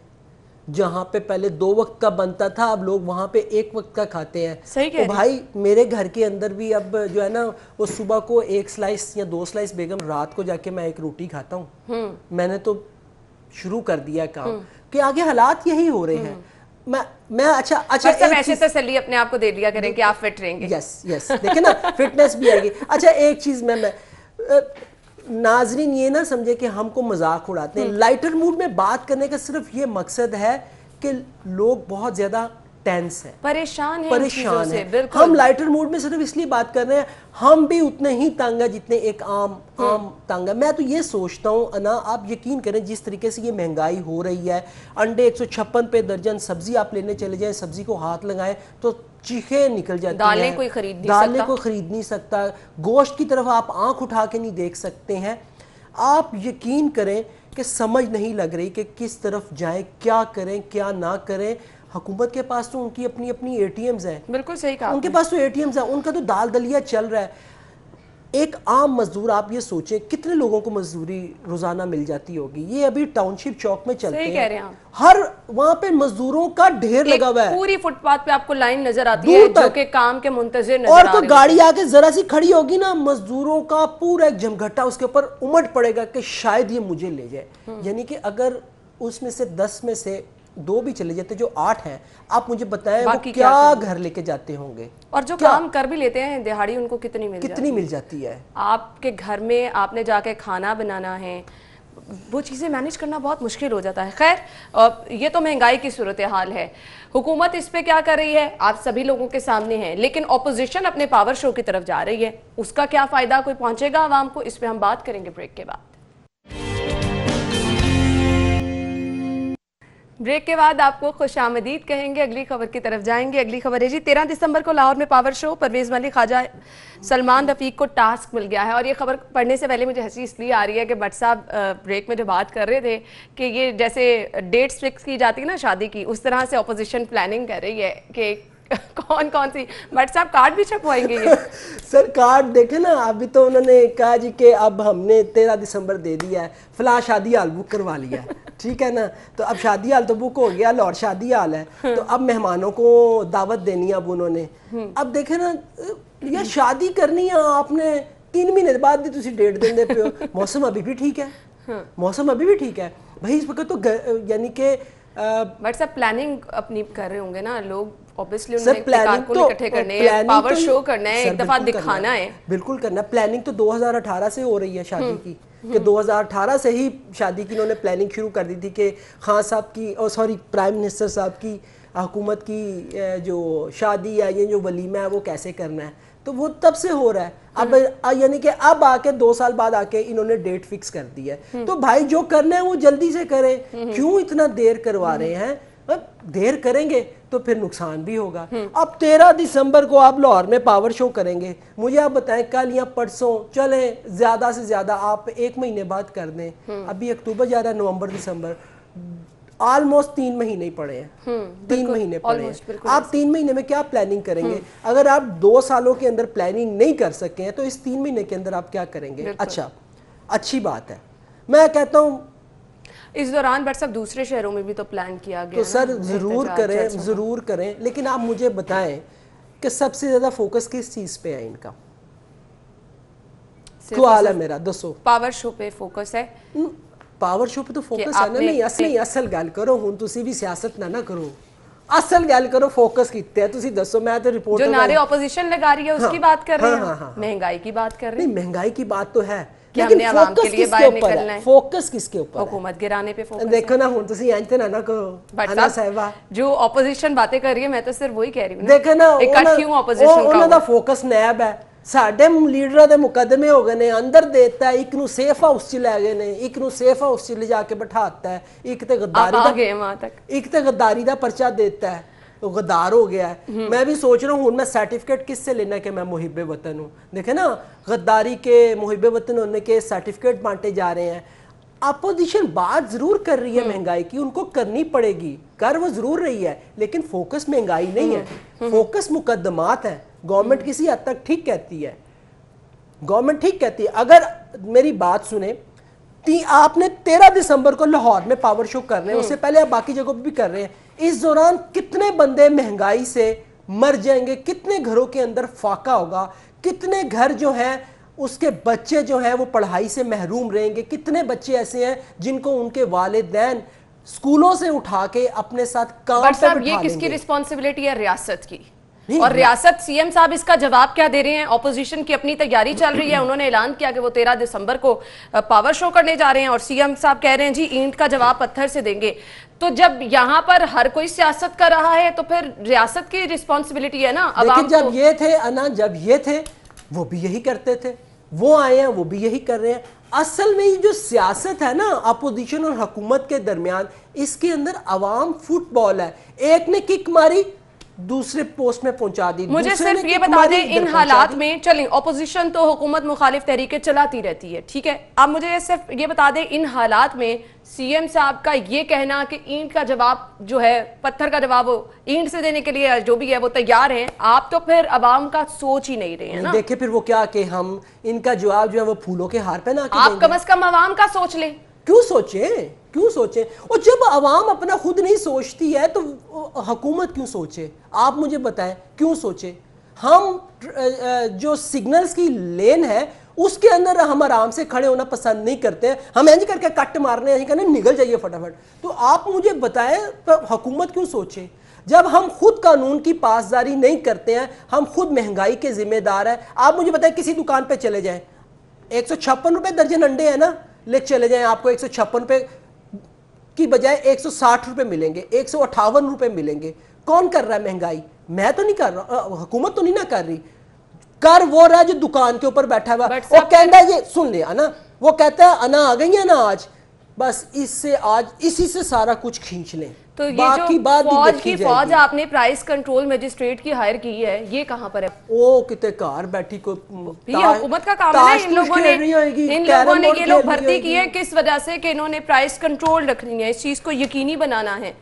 جہاں پہ پہلے 2 وقت کا بنتا تھا اب لوگ وہاں پہ 1 وقت کا کھاتے ہیں. صحیح کہہ رہے ہیں. بھائی میرے گھر کے اندر بھی اب جو ہے نا, وہ صبح کو 1 سلائس یا 2 سلائس بیگم, رات کو جا کے میں 1 روٹی کھاتا ہوں. میں نے تو شروع کر دیا کام کہ آگے حالات یہی ہو رہے ہیں. میں اچھا ایسے تسلی اپنے آپ کو دے دیا کریں کہ آپ فٹ رہیں گے. یس دیکھیں نا, فٹنس بھی آئے گی. اچھا ایک چیز میں ناظرین یہ نہ سمجھے کہ ہم کو مذاق اڑاتے ہیں. لائٹر موڈ میں بات کرنے کا صرف یہ مقصد ہے کہ لوگ بہت زیادہ ٹینس ہے, پریشان ہے. ہم لائٹر موڈ میں صرف اس لیے بات کر رہے ہیں, ہم بھی اتنے ہی تنگ ہیں جتنے ایک عام تنگ ہے. میں تو یہ سوچتا ہوں انا, آپ یقین کریں جس طریقے سے یہ مہنگائی ہو رہی ہے, انڈے 156 پہ درجن, سبزی آپ لینے چلے جائیں, سبزی کو ہاتھ لگائیں تو چیخیں نکل جاتی ہیں, دالیں کوئی خرید نہیں سکتا, گوشت کی طرف آپ آنکھ اٹھا کے نہیں دیکھ سکتے ہیں. آپ یقین کریں کہ سمجھ نہیں لگ رہی کہ کس طرف جائیں, کیا کریں کیا نہ کریں. حکومت کے پاس تو ان کی اپنی اپنی اے ٹی ایمز ہیں, بالکل صحیح کہا, ان کے پاس تو اے ٹی ایمز ہیں, ان کا تو دال دلیا چل رہا ہے. ایک عام مزدور, آپ یہ سوچیں کتنے لوگوں کو مزدوری روزانہ مل جاتی ہوگی. یہ ابھی ٹاؤن شپ چوک میں چلتے ہیں, ہر وہاں پہ مزدوروں کا ڈھیر لگا ہوا ہے, پوری فٹ پاتھ پہ آپ کو لائن نظر آتی ہے جو کہ کام کے منتظر نظر آ رہے ہیں. اور تو گاڑی آ کے ذرا سی کھڑی ہوگی نا, مزدوروں کا پورا ایک جمگھٹا اس کے اوپر امٹ پڑے گا کہ شاید یہ مجھے لے جائے. یعنی کہ اگر اس میں سے 10 میں سے 2 بھی چلے جاتے, جو 8 ہیں, آپ مجھے بتائیں وہ کیا گھر لے کے جاتے ہوں گے. اور جو کام کر بھی لیتے ہیں دہاڑی ان کو کتنی مل جاتی ہے. آپ کے گھر میں آپ نے جا کے کھانا بنانا ہے, وہ چیزیں مینیج کرنا بہت مشکل ہو جاتا ہے. خیر یہ تو مہنگائی کی صورتحال ہے, حکومت اس پہ کیا کر رہی ہے آپ سبھی لوگوں کے سامنے ہے, لیکن اپوزیشن اپنے پاور شو کی طرف جا رہی ہے. اس کا کیا فائدہ کوئی پہنچے گا عوام کو, اس پہ ہم بات کریں گے بریک کے بعد. بریک کے بعد آپ کو خوش آمدید کہیں گے, اگلی خبر کی طرف جائیں گے. اگلی خبر ہے جی 13 دسمبر کو لاہور میں پاور شو, پرویز ملک خواجہ سلمان رفیق کو ٹاسک مل گیا ہے. اور یہ خبر پڑھنے سے پہلے مجھے ہنسی اس لیے آ رہی ہے کہ بٹ صاحب بریک میں جو بات کر رہے تھے کہ یہ جیسے ڈیٹس فکس کی جاتی ہے نا شادی کی, اس طرح سے اپوزیشن پلاننگ کر رہی ہے کہ کون سی. بٹ صاحب کارڈ بھی چھپوائیں گے یہ سر کارڈ دیکھیں نا, ابھی تو انہوں نے کہا جی کہ اب ہم نے 13 دسمبر دے دیا ہے, فلاں شادی ہال بک کروا لیا ہے, ٹھیک ہے نا, تو اب شادی ہال تو بک ہو گیا, لاہور شادی ہال ہے, تو اب مہمانوں کو دعوت دینی ہے. اب انہوں نے اب دیکھیں نا, یا شادی کرنی ہے آپ نے 3 مہینے بعد بھی تسی ڈیٹ دیں دے پہ ہو. موسم ابھی بھی ٹھیک ہے, موسم ابھی بھی ٹھیک ہے بھائی, اس وقت تو یعنی کہ بٹ صاحب پلاننگ اپنی کر رہے ہوں گے نا لوگ, obviously انہوں نے کارکن اکٹھے کرنے ہیں, پاور شو کرنا ہے, ایک دفعہ دکھانا ہے. بالکل کرنا ہے. پلاننگ تو 2018 سے ہو رہی ہے شادی کی, کہ 2018 سے ہی شادی کی انہوں نے پلاننگ شروع کر دی تھی کہ خان صاحب کی پرائم منسٹر صاحب کی حکومت کی جو شادی ہے, یہ جو ولیمہ ہے وہ کیسے کرنا ہے, تو وہ تب سے ہو رہا ہے. اب یعنی کہ اب آ کے 2 سال بعد آ کے انہوں نے ڈیٹ فکس کر دی ہے. تو بھائی جو کرنا ہے وہ جلدی سے کریں, کیوں اتنا دیر کروا رہے ہیں. دیر کریں گے تو پھر نقصان بھی ہوگا. اب 13 دسمبر کو آپ لاہور میں پاور شو کریں گے, مجھے آپ بتائیں کل یا پرسوں, چلیں زیادہ سے زیادہ آپ 1 مہینے بعد کر دیں. ابھی اکتوبر جا رہا ہے, نومبر دسمبر, آلموسٹ 3 مہینے ہی پڑے ہیں, 3 مہینے پڑے ہیں. آپ 3 مہینے میں کیا پلاننگ کریں گے؟ اگر آپ 2 سالوں کے اندر پلاننگ نہیں کر سکے ہیں تو اس 3 مہینے کے اندر آپ کیا کریں گے؟ اچھا, اچھی بات ہے. میں کہتا ہوں اس دوران بٹ صاحب دوسرے شہروں میں بھی تو پلان کیا گیا, تو سر ضرور کریں, لیکن آپ مجھے بتائیں کہ سب سے زیادہ فوکس کس چیز پہ ہے ان کا؟ سوال ہے میرا, دسو. پاور شو پہ فوکس ہے. پاور شو پہ تو فوکس ہے نا. نہیں اصل گل کرو, ہن تسی بھی سیاست نہ کرو, اصل گل کرو, فوکس کیتے ہیں تسی دسو. میں تو رپورٹ جو نعرے اپوزیشن لگا رہی ہے اس کی بات کر رہے ہیں, مہنگائی کی بات کر رہے ہیں. نہیں مہنگائی کی بات تو ہے, کہ ہم نے عوام کے لیے باہر نکلنا ہے. فوکس کس کے اوپر؟ حکومت گرانے پہ فوکس. دیکھو نا ہن تسی اینج تے نہ کرو انا صاحبہ, جو اپوزیشن باتیں کر رہی ہے میں تو صرف وہی کہہ رہی ہوں. دیکھو نا انہاں دا فوکس نیب ہے. ساڈے لیڈراں دے مقدمے ہو گئے نے, اندر دیتا ہے, ایک نو سیف ہاؤس چ لے گئے نے, ایک نو سیف ہاؤس چ لے جا کے بٹھاتا ہے, ایک تے غداری دا پرچہ دیتا ہے, تو غدار ہو گیا ہے. میں بھی سوچ رہا ہوں میں سرٹیفکیٹ کس سے لینا کہ میں محب وطن ہوں. دیکھیں نا غداری کے, محب وطن ہونے کے سرٹیفکیٹ بانٹے جا رہے ہیں. اپوزیشن بات ضرور کر رہی ہے مہنگائی کی, ان کو کرنی پڑے گی, کر وہ ضرور رہی ہے, لیکن فوکس مہنگائی نہیں ہے, فوکس مقدمات ہے. گورنمنٹ کسی حد تک ٹھیک کہتی ہے, گورنمنٹ ٹھیک کہتی ہے. اگر میری بات سنیں, آپ نے 13 دسمبر کو لاہور میں پاور شو کر رہے ہیں, اس سے پہلے آپ باقی جگہوں پہ بھی کر رہے ہیں. اس دوران کتنے بندے مہنگائی سے مر جائیں گے, کتنے گھروں کے اندر فاقہ ہوگا, کتنے گھر جو ہیں اس کے بچے جو ہیں وہ پڑھائی سے محروم رہیں گے, کتنے بچے ایسے ہیں جن کو ان کے والدین سکولوں سے اٹھا کے اپنے ساتھ کام پہ بٹھا لیں گے. یہ کس کی رسپانسبلٹی ہے؟ ریاست کی. اور ریاست CM صاحب اس کا جواب کیا دے رہے ہیں؟ اپوزیشن کی اپنی تیاری چل رہی ہے, انہوں نے اعلان کیا کہ وہ 13 دسمبر کو پاور شو کرنے جا رہے ہیں, اور CM صاحب کہہ رہے ہیں جی اینٹ کا جواب پتھر سے دیں گے. تو جب یہاں پر ہر کوئی سیاست کر رہا ہے تو پھر ریاست کی رسپانسبلٹی ہے نا. لیکن جب یہ تھے انا, جب یہ تھے وہ بھی یہی کرتے تھے, وہ آئے ہیں وہ بھی یہی کر رہے ہیں. اصل میں جو سیاست ہے نا اپوزیشن اور حکومت کے درمیان, اس کے اندر عوام فٹ بال ہے. ایک نے کک ماری دوسرے پوسٹ میں پہنچا دی. مجھے صرف یہ بتا دیں ان حالات میں, چلیں اپوزیشن تو حکومت مخالف تحریکیں چلاتی رہتی ہے, ٹھیک ہے, آپ مجھے صرف یہ بتا دیں ان حالات میں CM صاحب کا یہ کہنا کہ اینٹ کا جواب جو ہے پتھر کا جواب اینٹ سے دینے کے لیے جو بھی ہے وہ تیار ہیں, آپ تو پھر عوام کا سوچ ہی نہیں رہے ہیں نا. دیکھیں پھر وہ کیا کہ ہم ان کا جواب جو ہے وہ پھولوں کے ہار پہ نہ کے آپ کم از کم عوام کا سوچ لیں. کیوں سوچیں؟ اور جب عوام اپنا خود نہیں سوچتی ہے تو حکومت کیوں سوچے؟ آپ مجھے بتائیں کیوں سوچے؟ ہم جو سگنلز کی لین ہے اس کے اندر ہم آرام سے کھڑے ہونا پسند نہیں کرتے ہیں, ہم اینج کر کے کٹ مارنے ہیں, کہنے نگل جائیے فٹافٹ. تو آپ مجھے بتائیں حکومت کیوں سوچے؟ جب ہم خود قانون کی پاسداری نہیں کرتے ہیں, ہم خود مہنگائی کے ذمہ دار ہیں. آپ مجھے بتائیں کسی دکان پہ چلے جائیں, 156 روپے درجن انڈے ہیں نا, لے چلے جائیں, آپ کو 156 روپے کی بجائے 160 روپے ملیں گے, 158 روپے ملیں گے. کون کر رہا ہے مہنگائی؟ میں تو نہیں کر رہا, حکومت تو نہیں نہ کر رہی, کر وہ رہا جو دکان کے اوپر بیٹھا ہوا. وہ کہتا ہے یہ سن لے انا, وہ کہتا ہے انا آ گئی ہے نا آج, بس اس سے آج اسی سے سارا کچھ کھینچ لیں. تو یہ جو فوج کی فوج آپ نے پرائس کنٹرول میجسٹریٹ کی ہائر کی ہے, یہ کہاں پر ہے؟ وہ کتے کار بیٹھی کو, یہ حکومت کا کام ہے. ان لوگوں نے یہ لوگ بھرتی کی ہے کس وجہ سے کہ انہوں نے پرائس کنٹرول رکھنی ہے, اس چیز کو یقینی بنانا ہے.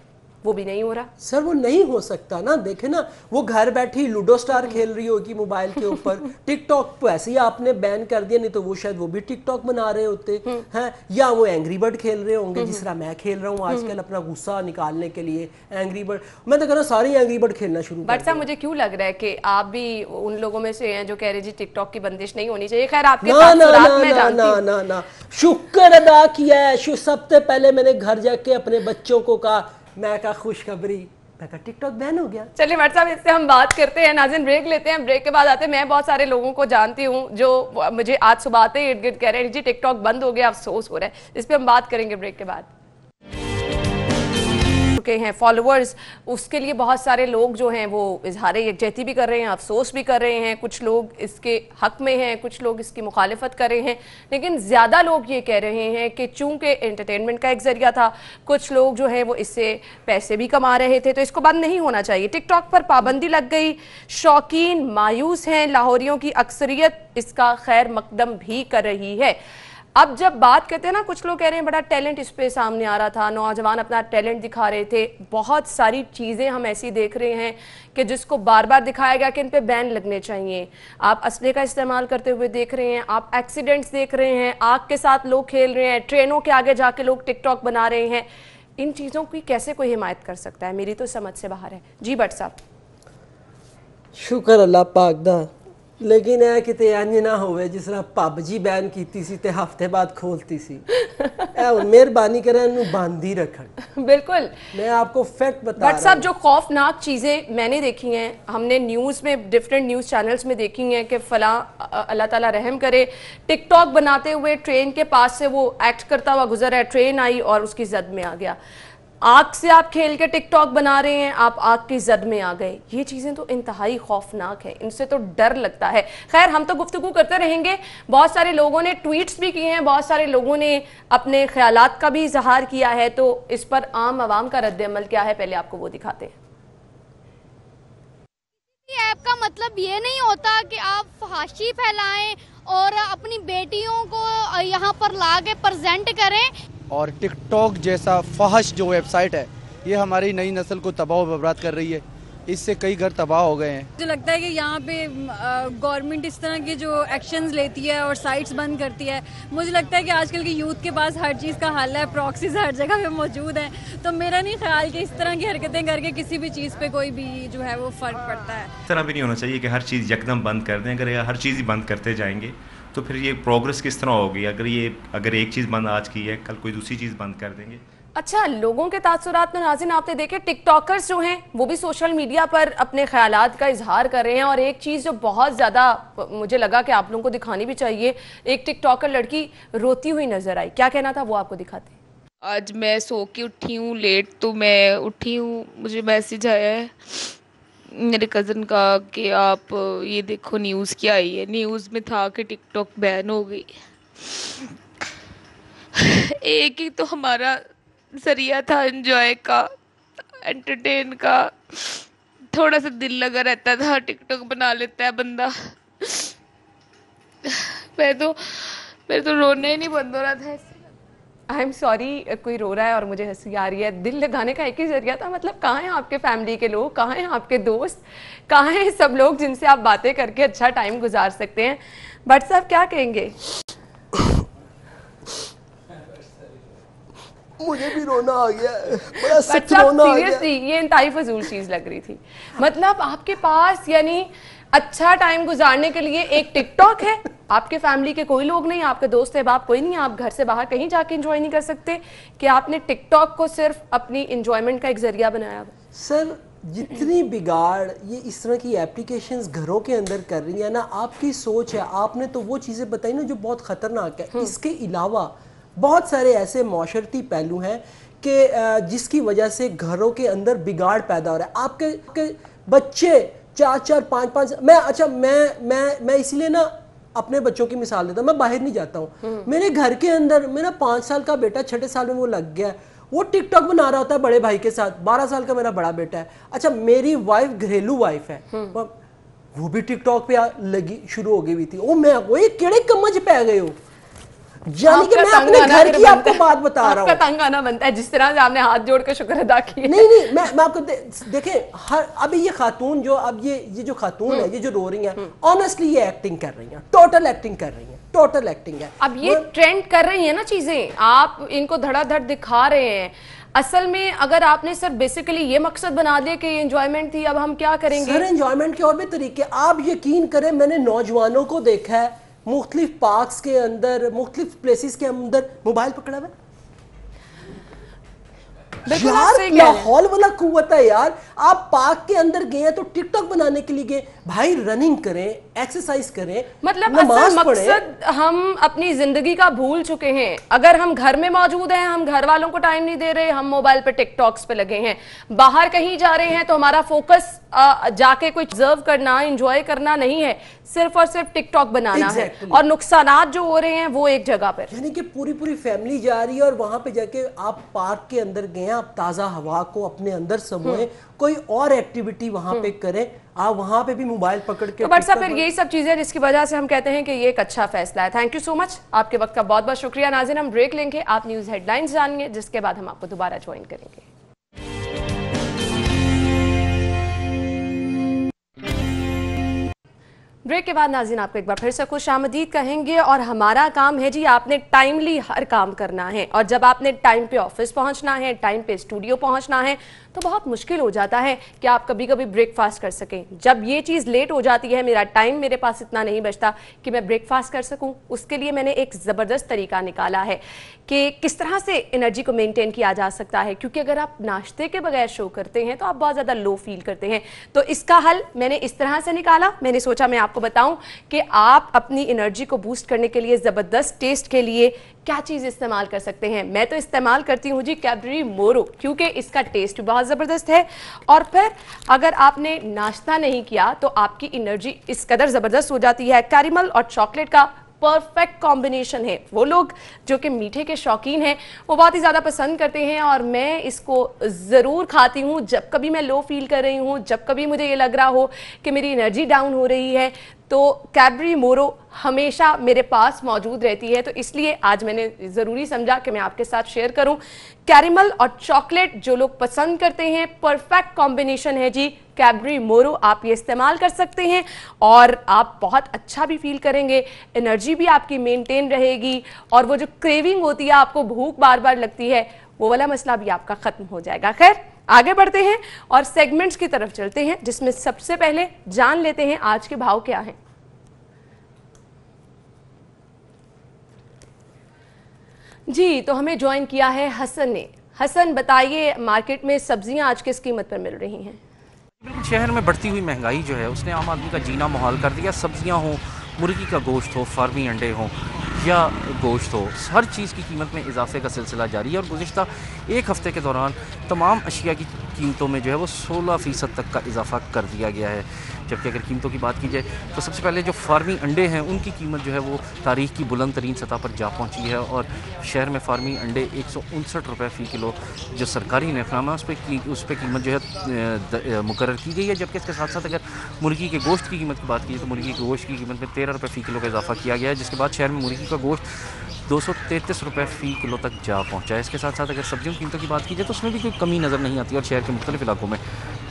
وہ بھی نہیں ہو رہا سر, وہ نہیں ہو سکتا نا. دیکھیں نا, وہ گھر بیٹھی لوڈو سٹار کھیل رہی ہوگی موبائل کے اوپر. ٹک ٹاک تو ایسے ہی آپ نے بین کر دیا, نہیں تو وہ شاید وہ بھی ٹک ٹاک بنا رہے ہوتے ہیں, یا وہ اینگری برڈ کھیل رہے ہوں گے جس طرح میں کھیل رہا ہوں آج کل اپنا غصہ نکالنے کے لیے. اینگری برڈ, میں تو کہہ رہا ہوں ساری اینگری برڈ کھیلنا شروع کر. بٹ صاحب مجھے کیوں لگ رہا ہے کہ آپ بھی ان لوگوں میں سے ہیں جو کہہ رہے جی ٹک ٹاک کی بندش نہیں ہونی چاہیے. خیر آپ کے تاثرات میں جانتی ہوں. نا شکر ادا کیا ہے. سب سے پہلے میں نے گھر جا کے اپنے بچوں کو کہا, میں کہا خوشخبری, میں کہا ٹک ٹاک بین ہو گیا. چلیے مرد صاحب اس سے ہم بات کرتے ہیں. ناظرین بریک لیتے ہیں, بریک کے بعد آتے ہیں. میں بہت سارے لوگوں کو جانتی ہوں جو مجھے آج صبح آتے ہی ارد گرد کہہ رہے ہیں جی ٹک ٹاک بند ہو گیا, افسوس ہو رہا ہے. اس پہ ہم بات کریں گے بریک کے بعد. ہیں فالوورز, اس کے لیے بہت سارے لوگ جو ہیں وہ اظہار یکجہتی بھی کر رہے ہیں, افسوس بھی کر رہے ہیں. کچھ لوگ اس کے حق میں ہیں, کچھ لوگ اس کی مخالفت کر رہے ہیں, لیکن زیادہ لوگ یہ کہہ رہے ہیں کہ چونکہ انٹرٹینمنٹ کا ایک ذریعہ تھا, کچھ لوگ جو ہیں وہ اس سے پیسے بھی کما رہے تھے, تو اس کو بند نہیں ہونا چاہیے. ٹک ٹاک پر پابندی لگ گئی, شوقین مایوس ہیں, لاہوریوں کی اکثریت اس کا خیر مقدم بھی کر رہی ہے. اب جب بات کرتے ہیں نا, کچھ لوگ کہہ رہے ہیں بڑا ٹیلنٹ اس پہ سامنے آ رہا تھا, نوجوان اپنا ٹیلنٹ دکھا رہے تھے. بہت ساری چیزیں ہم ایسی دیکھ رہے ہیں کہ جس کو بار بار دکھایا گیا کہ ان پہ بین لگنے چاہیے. آپ اسلحے کا استعمال کرتے ہوئے دیکھ رہے ہیں, آپ ایکسیڈنٹس دیکھ رہے ہیں, آگ کے ساتھ لوگ کھیل رہے ہیں, ٹرینوں کے آگے جا کے لوگ ٹک ٹاک بنا رہے ہیں. ان چیزوں کی کیسے کوئی حمایت کر سکتا ہے؟ میری تو سمجھ سے باہر ہے. جی بٹ صاحب. شکر اللہ پاک دا, لیکن ہے کہ انج نہ ہوئے جس طرح پب جی بین کیتی سی تے ہفتے بعد کھولتی سی. مہربانی کریں انہوں باندھی رکھن. بالکل, میں آپ کو فیکٹ بتا رہا ہوں. بٹ صاحب جو خوفناک چیزیں میں نے دیکھی ہیں, ہم نے نیوز میں ڈیفرنٹ نیوز چینلز میں دیکھی ہیں کہ فلاں اللہ تعالیٰ رحم کرے ٹک ٹاک بناتے ہوئے ٹرین کے پاس سے وہ ایکٹ کرتا ہوا گزر ہے, ٹرین آئی اور اس کی زد میں آ گیا. آگ سے آپ کھیل کے ٹک ٹاک بنا رہے ہیں, آپ آگ کی زد میں آ گئے. یہ چیزیں تو انتہائی خوفناک ہیں, ان سے تو ڈر لگتا ہے. خیر ہم تو گفتگو کرتے رہیں گے. بہت سارے لوگوں نے ٹویٹس بھی کیے ہیں, بہت سارے لوگوں نے اپنے خیالات کا بھی اظہار کیا ہے, تو اس پر عام عوام کا رد عمل کیا ہے پہلے آپ کو وہ دکھاتے ہیں. ایپ کا مطلب یہ نہیں ہوتا کہ آپ فحاشی پھیلائیں اور اپنی بیٹیوں کو یہاں پر لا کے پرزینٹ کریں. اور ٹک ٹاک جیسا فحش جو ویب سائٹ ہے یہ ہماری نئی نسل کو تباہ و برباد کر رہی ہے. اس سے کئی گھر تباہ ہو گئے ہیں. مجھے لگتا ہے کہ یہاں پہ گورنمنٹ اس طرح کے جو ایکشنز لیتی ہے اور سائٹس بند کرتی ہے, مجھے لگتا ہے کہ آج کل کے یوتھ کے پاس ہر چیز کا حل ہے, پراکسیز ہر جگہ پہ موجود ہیں. تو میرا نہیں خیال کہ اس طرح کی حرکتیں کر کے کسی بھی چیز پہ کوئی بھی جو ہے وہ فرق پڑتا ہے. اس طرح بھی نہیں ہونا چاہیے کہ ہر چیز یکدم بند کر دیں. اگر ہر چیز ہی بند کرتے جائیں گے تو پھر یہ پروگرس کس طرح ہوگی؟ اگر ایک چیز بند آج کی ہے, کل کوئی دوسری چیز بند کر دیں گے अच्छा, लोगों के तासुरात में नाज़रीन आपने देखे टिकटॉकर्स जो हैं वो भी सोशल मीडिया पर अपने ख्यालात का इजहार कर रहे हैं, और एक चीज़ जो बहुत ज़्यादा मुझे लगा कि आप लोगों को दिखानी भी चाहिए, एक टिकटॉकर लड़की रोती हुई नजर आई, क्या कहना था वो आपको दिखाते हैं? आज मैं सो के उठी हूँ लेट, तो मैं उठी हूँ, मुझे मैसेज आया है मेरे कज़न का कि आप ये देखो न्यूज़ क्या आई है। न्यूज़ में था कि टिकटॉक बैन हो गई। एक ही तो हमारा जरिया था एंजॉय का, एंटरटेन का, थोड़ा सा दिल लगा रहता था, टिकटॉक बना लेता है बंदा। मेरे तो रोना ही नहीं बंद हो रहा था। आई एम सॉरी, कोई रो रहा है और मुझे हंसी आ रही है। दिल लगाने का एक ही जरिया था, मतलब कहाँ हैं आपके फैमिली के लोग, कहाँ हैं आपके दोस्त, कहाँ हैं सब लोग जिनसे आप बातें करके अच्छा टाइम गुजार सकते हैं? बट साहब क्या कहेंगे? मुझे भी रोना आ गया, बड़ा सच रोना आ गया। सीरियसली ये इंतहाई फजूल चीज लग रही थी। मतलब आपके पास यानी अच्छा टाइम गुजारने के लिए एक टिकटॉक है, आपके फैमिली के कोई लोग नहीं, आपके दोस्त अहबाब कोई नहीं, आप घर से बाहर कहीं जाके एंजॉय नहीं कर सकते, कि आपने टिकटॉक को सिर्फ अपनी एंजॉयमेंट का एक जरिया बनाया। सर जितनी बिगाड़ ये इस तरह की एप्लीकेशंस घरों के अंदर कर रही है ना, आपकी सोच है, आपने तो वो चीज़ें बताई ना जो बहुत ख़तरनाक है। इसके अलावा बहुत सारे ऐसे माशरती पहलू हैं कि जिसकी वजह से घरों के अंदर बिगाड़ पैदा हो रहा है। आपके बच्चे 4-4, 5-5, मैं इसीलिए ना अपने बच्चों की मिसाल देता हूँ। मैं बाहर नहीं जाता हूँ, मेरे घर के अंदर मेरा 5 साल का बेटा 6 साल में वो लग गया है, वो टिकटॉक बना रहा होता है बड़े भाई के साथ। 12 साल का मेरा बड़ा बेटा है। अच्छा, मेरी वाइफ घरेलू वाइफ है, वो भी टिकटॉक पे लगी शुरू हो गई हुई थी। मैं वो ये केड़े कमज पै गए हो, यानी कि मैं अपने घर की आपको बात बता रहा हूँ। आपका तंग आना बनता है जिस तरह से आपने हाथ जोड़ के शुक्र अदा किया। नहीं मैं आपको देखें, अभी ये खातून जो अब ये जो खातून है, ये जो रो रही हैं, ऑनेस्टली ये एक्टिंग कर रही हैं, टोटल एक्टिंग कर रही हैं, टोटल एक्टिंग है। अब ये ट्रेंड कर रही है ना चीजें, आप इनको धड़ाधड़ दिखा रहे हैं। असल में अगर आपने सर बेसिकली ये मकसद बना दिया कि एंजॉयमेंट थी, अब हम क्या करेंगे? सर एंजॉयमेंट के और भी तरीके, आप यकीन करें मैंने नौजवानों को देखा है मुख्तलिफ पार्क्स के अंदर, मुख्तलिफ प्लेसेस के अंदर मोबाइल पकड़ा हुआ। यार लाहौल वाला कुव्वत है यार। आप पार्क के अंदर गए हैं तो टिकटॉक बनाने के लिए गए, भाई रनिंग करें, एक्सरसाइज करें, मतलब असल मकसद हम अपनी जिंदगी का भूल चुके हैं। अगर हम घर में मौजूद हैं, हम घर वालों को टाइम नहीं दे रहे, हम मोबाइल पे टिकटॉक्स पे लगे हैं। बाहर कहीं जा रहे हैं तो हमारा फोकस जाके कुछ ऑब्जर्व करना, एंजॉय करना नहीं है, सिर्फ और सिर्फ टिकटॉक बनाना है। और नुकसानात जो हो रहे हैं वो एक जगह पर, यानी कि पूरी फैमिली जा रही है और वहां पे जाके आप पार्क के अंदर गए, आप ताजा हवा को अपने अंदर समोए, कोई और एक्टिविटी वहां पे करें, आप वहां पे भी मोबाइल पकड़ के। तो बट साहब फिर यही सब चीजें जिसकी वजह से हम कहते हैं कि ये एक अच्छा फैसला है। थैंक यू सो मच, आपके वक्त का बहुत बहुत शुक्रिया। नाज़रीन हम ब्रेक लेंगे, आप न्यूज हेडलाइंस जानिए, जिसके बाद हम आपको दोबारा ज्वाइन करेंगे। ब्रेक के बाद नाज़रीन आपको एक बार फिर से खुश आमदीद कहेंगे, और हमारा काम है जी आपने टाइमली हर काम करना है। और जब आपने टाइम पे ऑफिस पहुंचना है, टाइम पे स्टूडियो पहुंचना है, तो बहुत मुश्किल हो जाता है कि आप कभी कभी ब्रेकफास्ट कर सकें। जब ये चीज़ लेट हो जाती है, मेरा टाइम मेरे पास इतना नहीं बचता कि मैं ब्रेकफास्ट कर सकूं, उसके लिए मैंने एक ज़बरदस्त तरीका निकाला है कि किस तरह से एनर्जी को मेंटेन किया जा सकता है। क्योंकि अगर आप नाश्ते के बगैर शो करते हैं तो आप बहुत ज़्यादा लो फील करते हैं। तो इसका हल मैंने इस तरह से निकाला, मैंने सोचा मैं आपको बताऊं कि आप अपनी एनर्जी को बूस्ट करने के लिए, ज़बरदस्त टेस्ट के लिए क्या चीज़ इस्तेमाल कर सकते हैं। मैं तो इस्तेमाल करती हूँ जी कैडबरी मोरो, क्योंकि इसका टेस्ट भी बहुत ज़बरदस्त है। और फिर अगर आपने नाश्ता नहीं किया तो आपकी एनर्जी इस कदर ज़बरदस्त हो जाती है। कैरेमल और चॉकलेट का परफेक्ट कॉम्बिनेशन है। वो लोग जो कि मीठे के शौकीन हैं वो बहुत ही ज़्यादा पसंद करते हैं, और मैं इसको ज़रूर खाती हूँ जब कभी मैं लो फील कर रही हूँ, जब कभी मुझे ये लग रहा हो कि मेरी एनर्जी डाउन हो रही है, तो कैडबरी मोरो हमेशा मेरे पास मौजूद रहती है। तो इसलिए आज मैंने ज़रूरी समझा कि मैं आपके साथ शेयर करूं। कैरेमल और चॉकलेट जो लोग पसंद करते हैं, परफेक्ट कॉम्बिनेशन है जी कैडबरी मोरो। आप ये इस्तेमाल कर सकते हैं और आप बहुत अच्छा भी फील करेंगे, एनर्जी भी आपकी मेंटेन रहेगी, और वो जो क्रेविंग होती है, आपको भूख बार बार लगती है, वो वाला मसला भी आपका ख़त्म हो जाएगा। खैर आगे बढ़ते हैं और सेगमेंट्स की तरफ चलते हैं, जिसमें सबसे पहले जान लेते हैं आज के भाव क्या हैं। जी, तो हमें ज्वाइन किया है हसन ने। हसन बताइए, मार्केट में सब्जियां आज किस कीमत पर मिल रही हैं? बिल्कुल, शहर में बढ़ती हुई महंगाई जो है उसने आम आदमी का जीना मुहाल कर दिया। सब्जियां हों, मुर्गी का गोश्त हो, फार्मी अंडे हों या गोश्त हो, हर चीज़ की कीमत में इजाफे का सिलसिला जारी है और गुज़िश्ता एक हफ़्ते के दौरान तमाम अशिया की कीमतों में जो है वो 16% तक का इजाफा कर दिया गया है। जबकि अगर कीमतों की बात की जाए तो सबसे पहले जो फार्मी अंडे हैं उनकी कीमत जो है वो तारीख की बुलंद तरीन सतह पर जा पहुंची है और शहर में फार्मी अंडे 159 रुपये फ़ी किलो जो सरकारी नरखनामा है उस पर कीमत जो है मुकर्रर की गई है। जबकि इसके साथ साथ अगर मुर्गी के गोश्त की कीमत की बात की जाए तो मुर्गी के गोश्त की कीमत में 13 रुपये फ़ी किलो का इजाफा किया गया है, जिसके बाद शहर में मुर्गी का गोश्त 233 रुपये फ़ी किलो तक जा पहुंचा है। इसके साथ साथ अगर सब्जियों की कीमतों की बात की जाए तो उसमें भी कोई कमी नज़र नहीं आती और शहर के मुख्तलिफ इलाकों में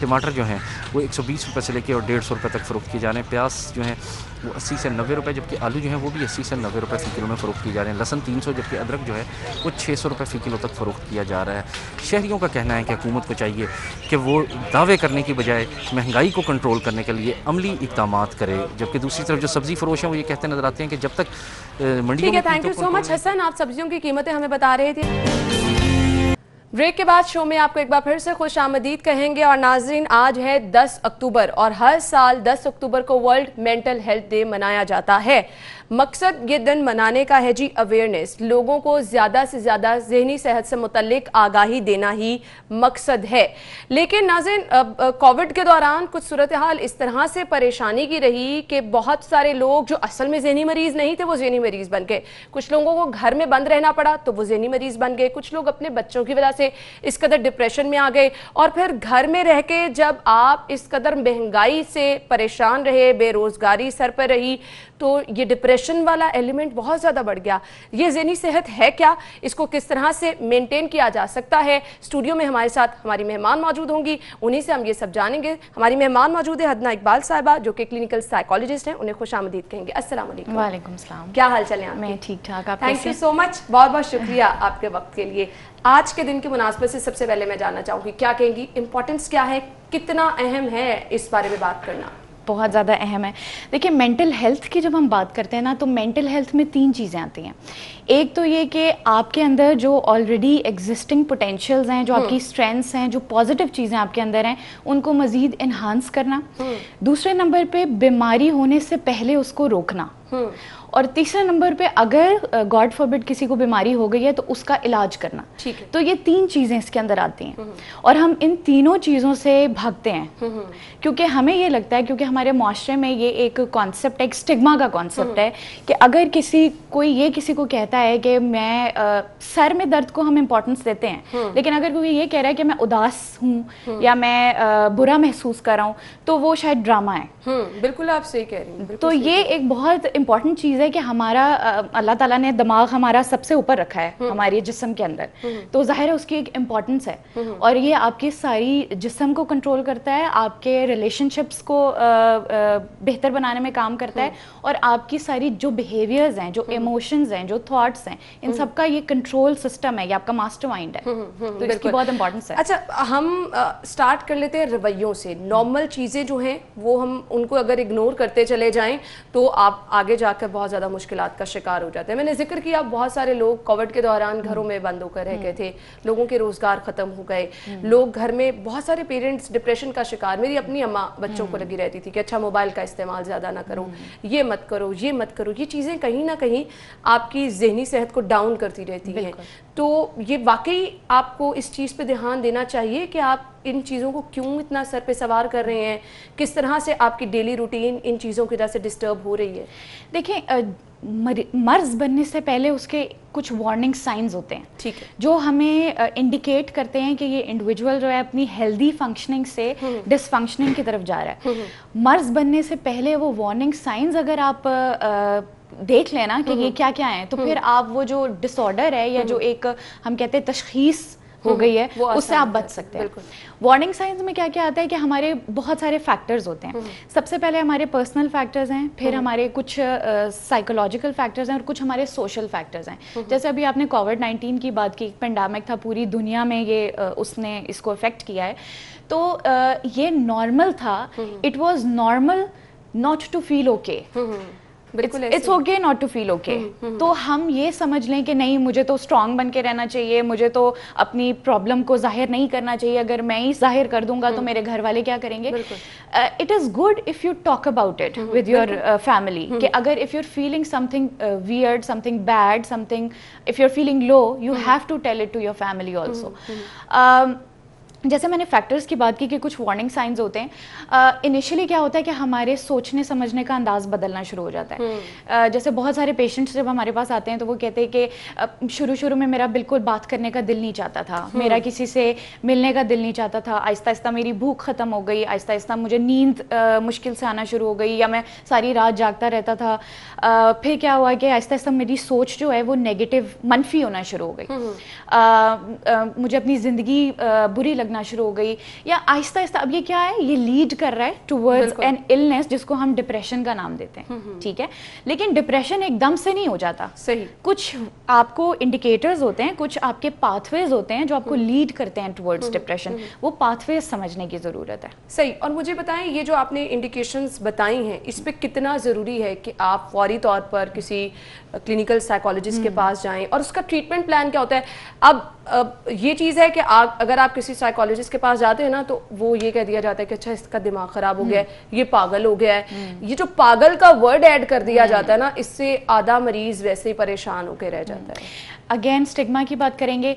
टमाटर जो हैं वो 120 रुपये से लेकर और 150 रुपये तक फ़रोख्त किए जा रहे हैं। प्याज जो हैं वो 80 से 90 रुपये, जबकि आलू जो हैं वो भी 80 से 90 रुपये फ़ी किलो में फ़रोख्त किए जा रहे हैं। लहसुन 300, जबकि अदरक जो है वो 600 रुपये फ़ी किलो तक फ़रोख्त किया जा रहा है। शहरियों का कहना है कि हुकूमत को चाहिए कि वो दावे करने की बजाय महंगाई को कंट्रोल करने के लिए अमली इक़दामात करे, जबकि दूसरी तरफ जो सब्ज़ी फ़रोश हैं वो ये कहते नज़र आते हैं कि जब तक मंडियों में। Thank you so much Hasan, आप सब्जियों की कीमतें हमें बता रहे थे। ब्रेक के बाद शो में आपको एक बार फिर से खुश आमदीद कहेंगे। और नाज़रीन, आज है 10 अक्टूबर और हर साल 10 अक्टूबर को वर्ल्ड मेंटल हेल्थ डे मनाया जाता है। मकसद ये दिन मनाने का है जी अवेयरनेस, लोगों को ज़्यादा से ज़्यादा ज़हनी सेहत से मुतल्लिक आगाही देना ही मकसद है। लेकिन नाज़रीन, कोविड के दौरान कुछ सूरत हाल इस तरह से परेशानी की रही कि बहुत सारे लोग जो असल में ज़हनी मरीज़ नहीं थे वो ज़हनी मरीज़ बन गए। कुछ लोगों को घर में बंद रहना पड़ा तो वो ज़हनी मरीज़ बन गए। कुछ लोग अपने बच्चों की वजह से इस कदर डिप्रेशन में आ गए और फिर घर में रह के जब आप इस कदर महंगाई से परेशान रहे, बेरोजगारी सर पर रही, तो ये डिप्रेशन वाला एलिमेंट बहुत ज़्यादा बढ़ गया। ये ज़हनी सेहत है क्या, इसको किस तरह से मेंटेन किया जा सकता है? स्टूडियो में हमारे साथ हमारी मेहमान मौजूद होंगी, उन्हीं से हम ये सब जानेंगे। हमारी मेहमान मौजूद है हदना इकबाल साहिबा, जो कि क्लिनिकल साइकोलॉजिस्ट हैं। उन्हें खुश आमदीद कहेंगे। अस्सलाम वालेकुम। वालेकुम सलाम। क्या हाल चल है? मैं ठीक ठाक। आप? थैंक यू सो मच, बहुत बहुत शुक्रिया आपके वक्त के लिए। आज के दिन की मुनासबत से सबसे पहले मैं जानना चाहूँगी, क्या कहेंगी, इम्पोर्टेंस क्या है, कितना अहम है इस बारे में बात करना? बहुत ज़्यादा अहम है। देखिए, मेंटल हेल्थ की जब हम बात करते हैं ना, तो मेंटल हेल्थ में 3 चीज़ें आती हैं। एक तो ये कि आपके अंदर जो ऑलरेडी एग्जिस्टिंग पोटेंशियल्स हैं, जो आपकी स्ट्रेंथ्स हैं, जो पॉजिटिव चीज़ें आपके अंदर हैं, उनको मज़ीद इन्हांस करना। दूसरे नंबर पे बीमारी होने से पहले उसको रोकना। और तीसरे नंबर पे अगर गॉड फॉरबिड किसी को बीमारी हो गई है तो उसका इलाज करना। ठीक है। तो ये 3 चीज़ें इसके अंदर आती हैं और हम इन तीनों चीज़ों से भागते हैं क्योंकि हमें ये लगता है, क्योंकि हमारे मुआशरे में ये एक कॉन्सेप्ट है, एक स्टिग्मा का कॉन्सेप्ट है कि अगर किसी को कहता है कि मैं सर में दर्द को हम इम्पोर्टेंस देते हैं, लेकिन अगर कोई ये कह रहा है कि मैं उदास हूँ या मैं बुरा महसूस कर रहा हूँ तो वो शायद ड्रामा है। बिल्कुल आप सही कह रही हैं। तो ये एक बहुत इंपॉर्टेंट चीज़ है कि हमारा अल्लाह ताला ने दिमाग हमारा सबसे ऊपर रखा है हमारे जिस्म के अंदर, तो जाहिर है उसकी एक इम्पोर्टेंस है और ये आपकी सारी जिस्म को कंट्रोल करता है, आपके रिलेशनशिप्स को बेहतर बनाने में काम करता है और आपकी सारी जो बिहेवियर्स हैं, जो इमोशंस हैं, जो थॉट्स हैं, इन सब का ये कंट्रोल सिस्टम है, ये आपका मास्टर माइंड है। तो इसकी बहुत इंपॉर्टेंस है। अच्छा, हम स्टार्ट कर लेते हैं रवैयों से। नॉर्मल चीज़ें जो हैं वो हम उनको अगर इग्नोर करते चले जाएं तो आप आगे जाकर बहुत ज़्यादा मुश्किलात का शिकार हो जाते हैं। मैंने जिक्र किया, बहुत सारे लोग कोविड के दौरान घरों में बंद होकर रह गए थे, लोगों के रोजगार खत्म हो गए, लोग घर में, बहुत सारे पेरेंट्स डिप्रेशन का शिकार। मेरी अपनी अम्मा बच्चों को लगी रहती थी कि अच्छा मोबाइल का इस्तेमाल ज़्यादा ना करो, ये मत करो, ये मत करो। ये चीज़ें कहीं ना कहीं आपकी ज़हनी सेहत को डाउन करती रहती हैं। तो ये वाकई आपको इस चीज़ पे ध्यान देना चाहिए कि आप इन चीज़ों को क्यों इतना सर पे सवार कर रहे हैं, किस तरह से आपकी डेली रूटीन इन चीज़ों की वजह से डिस्टर्ब हो रही है। देखिए, मर्ज बनने से पहले उसके कुछ वार्निंग साइंस होते हैं, ठीक है, जो हमें इंडिकेट करते हैं कि ये इंडिविजुअल जो है अपनी हेल्दी फंक्शनिंग से डिसफंक्शनिंग की तरफ जा रहा है। मर्ज बनने से पहले वो वार्निंग साइंस अगर आप देख लेना कि ये क्या क्या है, तो फिर आप वो जो डिसऑर्डर है या जो एक हम कहते हैं तशखीस हो गई है, उससे आप बच सकते हैं। वार्निंग साइंस में क्या क्या आता है कि हमारे बहुत सारे फैक्टर्स होते हैं। सबसे पहले हमारे पर्सनल फैक्टर्स हैं, फिर हमारे कुछ साइकोलॉजिकल फैक्टर्स हैं और कुछ हमारे सोशल फैक्टर्स हैं। जैसे अभी आपने कोविड-19 की बात की, पेंडेमिक था, पूरी दुनिया में ये उसने इसको इफेक्ट किया है। तो ये नॉर्मल था, it was normal not to feel okay. It's okay not to feel okay. तो हम ये समझ लें कि नहीं, मुझे तो स्ट्रांग बन के रहना चाहिए, मुझे तो अपनी प्रॉब्लम को जाहिर नहीं करना चाहिए, अगर मैं ही जाहिर कर दूंगा तो मेरे घर वाले क्या करेंगे। It is good if you talk about it with your family, कि अगर if you are feeling something weird, something bad, something, if you are feeling low, you have to tell it to your family also. जैसे मैंने factors की बात की कि कुछ warning science होते हैं। इनिशियली क्या होता है कि हमारे सोचने समझने का अंदाज़ बदलना शुरू हो जाता है। जैसे बहुत सारे पेशेंट्स जब हमारे पास आते हैं तो वो कहते हैं कि शुरू में मेरा बिल्कुल बात करने का दिल नहीं चाहता था, मेरा किसी से मिलने का दिल नहीं चाहता था, आहिस्ता आहिस्ता मेरी भूख ख़त्म हो गई, आहिस्ता आहिस्ता मुझे नींद मुश्किल से आना शुरू हो गई, या मैं सारी रात जागता रहता था। फिर क्या हुआ कि आहिस्ता आहिस्ता मेरी सोच जो है वो नेगेटिव, मनफी होना शुरू हो गई, मुझे अपनी ज़िंदगी बुरी लगना शुरू हो गई, या आहिस्ता आहिस्ता अब ये क्या है, ये लीड कर रहा है टुवर्ड्स एन इलनेस जिसको हम डिप्रेशन का नाम देते हैं। ठीक है, लेकिन डिप्रेशन एकदम से नहीं हो जाता। सही, कुछ आपको इंडिकेटर्स होते हैं, कुछ आपके पाथवेज होते हैं जो आपको लीड करते हैं टुवर्ड्स डिप्रेशन, वो पाथवेज समझने की ज़रूरत है। सही। और मुझे बताएं, ये जो आपने इंडिकेशंस बताई हैं, इस पे कितना ज़रूरी है कि आप फौरी तौर पर किसी क्लिनिकल साइकोलॉजिस्ट के पास जाएं, और उसका ट्रीटमेंट प्लान क्या होता है? अब ये चीज़ है कि अगर आप किसी साइकोलॉजिस्ट के पास जाते हैं ना, तो वो ये कह दिया जाता है कि अच्छा इसका दिमाग ख़राब हो गया है, ये पागल हो गया है। ये जो पागल का वर्ड ऐड कर दिया जाता है ना, इससे आधा मरीज़ वैसे ही परेशान होकर रह जाता है। अगेन स्टिग्मा की बात करेंगे,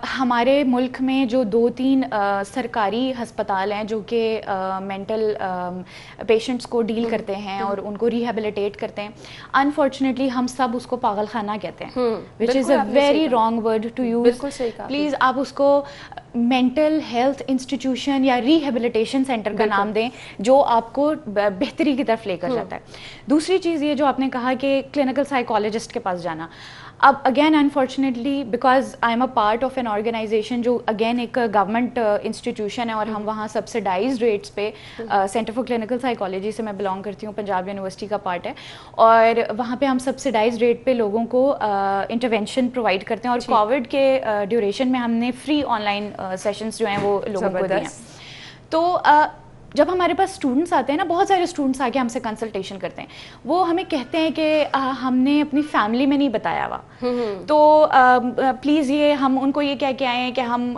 हमारे मुल्क में जो 2-3 सरकारी हस्पताल हैं जो कि मेंटल पेशेंट्स को डील करते हैं और उनको रिहेबिलिटेट करते हैं, अनफॉर्चुनेटली हम सब उसको पागल खाना कहते हैं, which is a very wrong word to use. Please आप उसको मेंटल हेल्थ इंस्टीट्यूशन या रिहेबिलिटेशन सेंटर का नाम दें, जो आपको बेहतरी की तरफ लेकर जाता है। दूसरी चीज़ ये जो आपने कहा कि क्लिनिकल साइकोलॉजिस्ट के पास जाना, अब again unfortunately because I am a part of an organisation जो अगेन एक गवर्नमेंट इंस्टीट्यूशन है, और हम वहाँ सब्सिडाइज्ड रेट्स पे सेंटर फॉर क्लिनिकल साइकोलॉजी से मैं बिलोंग करती हूँ, पंजाब यूनिवर्सिटी का पार्ट है, और वहाँ पे हम सब्सिडाइज्ड रेट पे लोगों को इंटरवेंशन प्रोवाइड करते हैं, और कोविड के ड्यूरेशन में हमने फ्री ऑनलाइन सेशंस जो हैं वो लोगों को दिए हैं। तो जब हमारे पास स्टूडेंट्स आते हैं ना, बहुत सारे स्टूडेंट्स आके हमसे कंसल्टेशन करते हैं, वो हमें कहते हैं कि हमने अपनी फैमिली में नहीं बताया हुआ, तो प्लीज़ ये हम उनको ये कह के आए हैं कि हम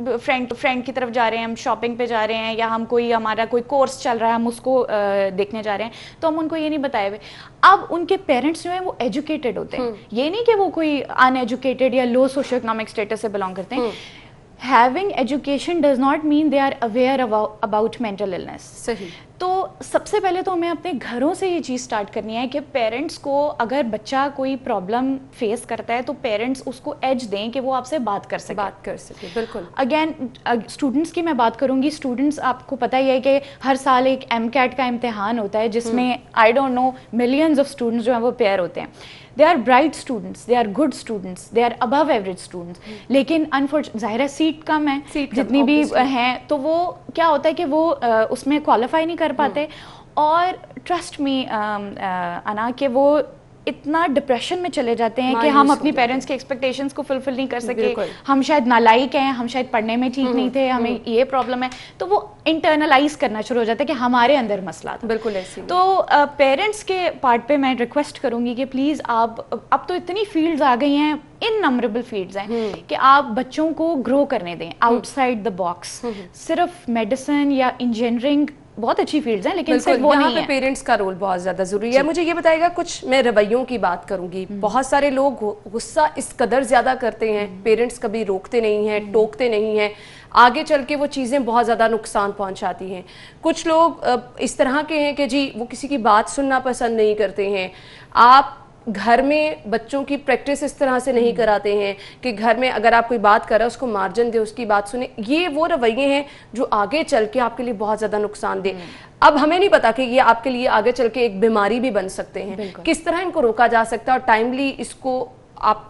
फ्रेंड की तरफ जा रहे हैं, हम शॉपिंग पे जा रहे हैं, या हम हमारा कोई कोर्स चल रहा है, हम उसको देखने जा रहे हैं, तो हम उनको ये नहीं बताए हुए। अब उनके पेरेंट्स जो हैं वो एजुकेटेड होते हैं, ये नहीं कि वो कोई अनएजुकेटेड या लो सोशो इकोनॉमिक स्टेटस से बिलोंग करते हैं। Having education does not mean they are aware about mental illness. सही। तो सबसे पहले तो हमें अपने घरों से ये चीज़ स्टार्ट करनी है कि पेरेंट्स को, अगर बच्चा कोई प्रॉब्लम फेस करता है तो पेरेंट्स उसको एज दें कि वो आपसे बात कर सके। बिल्कुल। अगेन स्टूडेंट्स की मैं बात करूँगी, स्टूडेंट्स आपको पता ही है कि हर साल एक MCAT का इम्तिहान होता है जिसमें I don't know millions of students जो हैं वो पेयर होते हैं। They are bright students, they are good students, they are above average students, लेकिन अनफॉर्चुनेटली ज़ाहिर है सीट कम है, जितनी भी हैं, तो वो क्या होता है कि वो उसमें क्वालिफाई नहीं कर पाते, और ट्रस्ट मी अना कि वो इतना डिप्रेशन में चले जाते हैं कि हम अपनी पेरेंट्स के एक्सपेक्टेशंस को फुलफिल नहीं कर सके, हम शायद नालायक हैं, हम शायद पढ़ने में ठीक नहीं थे, हमें ये प्रॉब्लम है, तो वो इंटरनलाइज करना शुरू हो जाता है कि हमारे अंदर मसला था। बिल्कुल ऐसे। तो पेरेंट्स के पार्ट पे मैं रिक्वेस्ट करूंगी कि प्लीज़ आप, अब तो इतनी फील्ड्स आ गई हैं, इननंबरेबल फील्ड्स हैं, कि आप बच्चों को ग्रो करने दें आउटसाइड द बॉक्स। सिर्फ मेडिसिन या इंजीनियरिंग बहुत अच्छी फील्ड्स हैं, लेकिन सिर्फ वो नहीं है। पेरेंट्स का रोल बहुत ज़्यादा ज़रूरी है। मुझे ये बताएगा, कुछ मैं रवैयों की बात करूंगी, बहुत सारे लोग गुस्सा इस कदर ज़्यादा करते हैं, पेरेंट्स कभी रोकते नहीं हैं, टोकते नहीं हैं, आगे चल के वो चीज़ें बहुत ज़्यादा नुकसान पहुंचाती हैं। कुछ लोग इस तरह के हैं कि जी वो किसी की बात सुनना पसंद नहीं करते हैं। आप घर में बच्चों की प्रैक्टिस इस तरह से नहीं कराते हैं कि घर में अगर आप कोई बात कर रहे हो उसको मार्जिन दे, उसकी बात सुने। ये वो रवैये हैं जो आगे चल के आपके लिए बहुत ज़्यादा नुकसान दे। अब हमें नहीं पता कि ये आपके लिए आगे चल के एक बीमारी भी बन सकते हैं। किस तरह इनको रोका जा सकता है और टाइमली इसको आप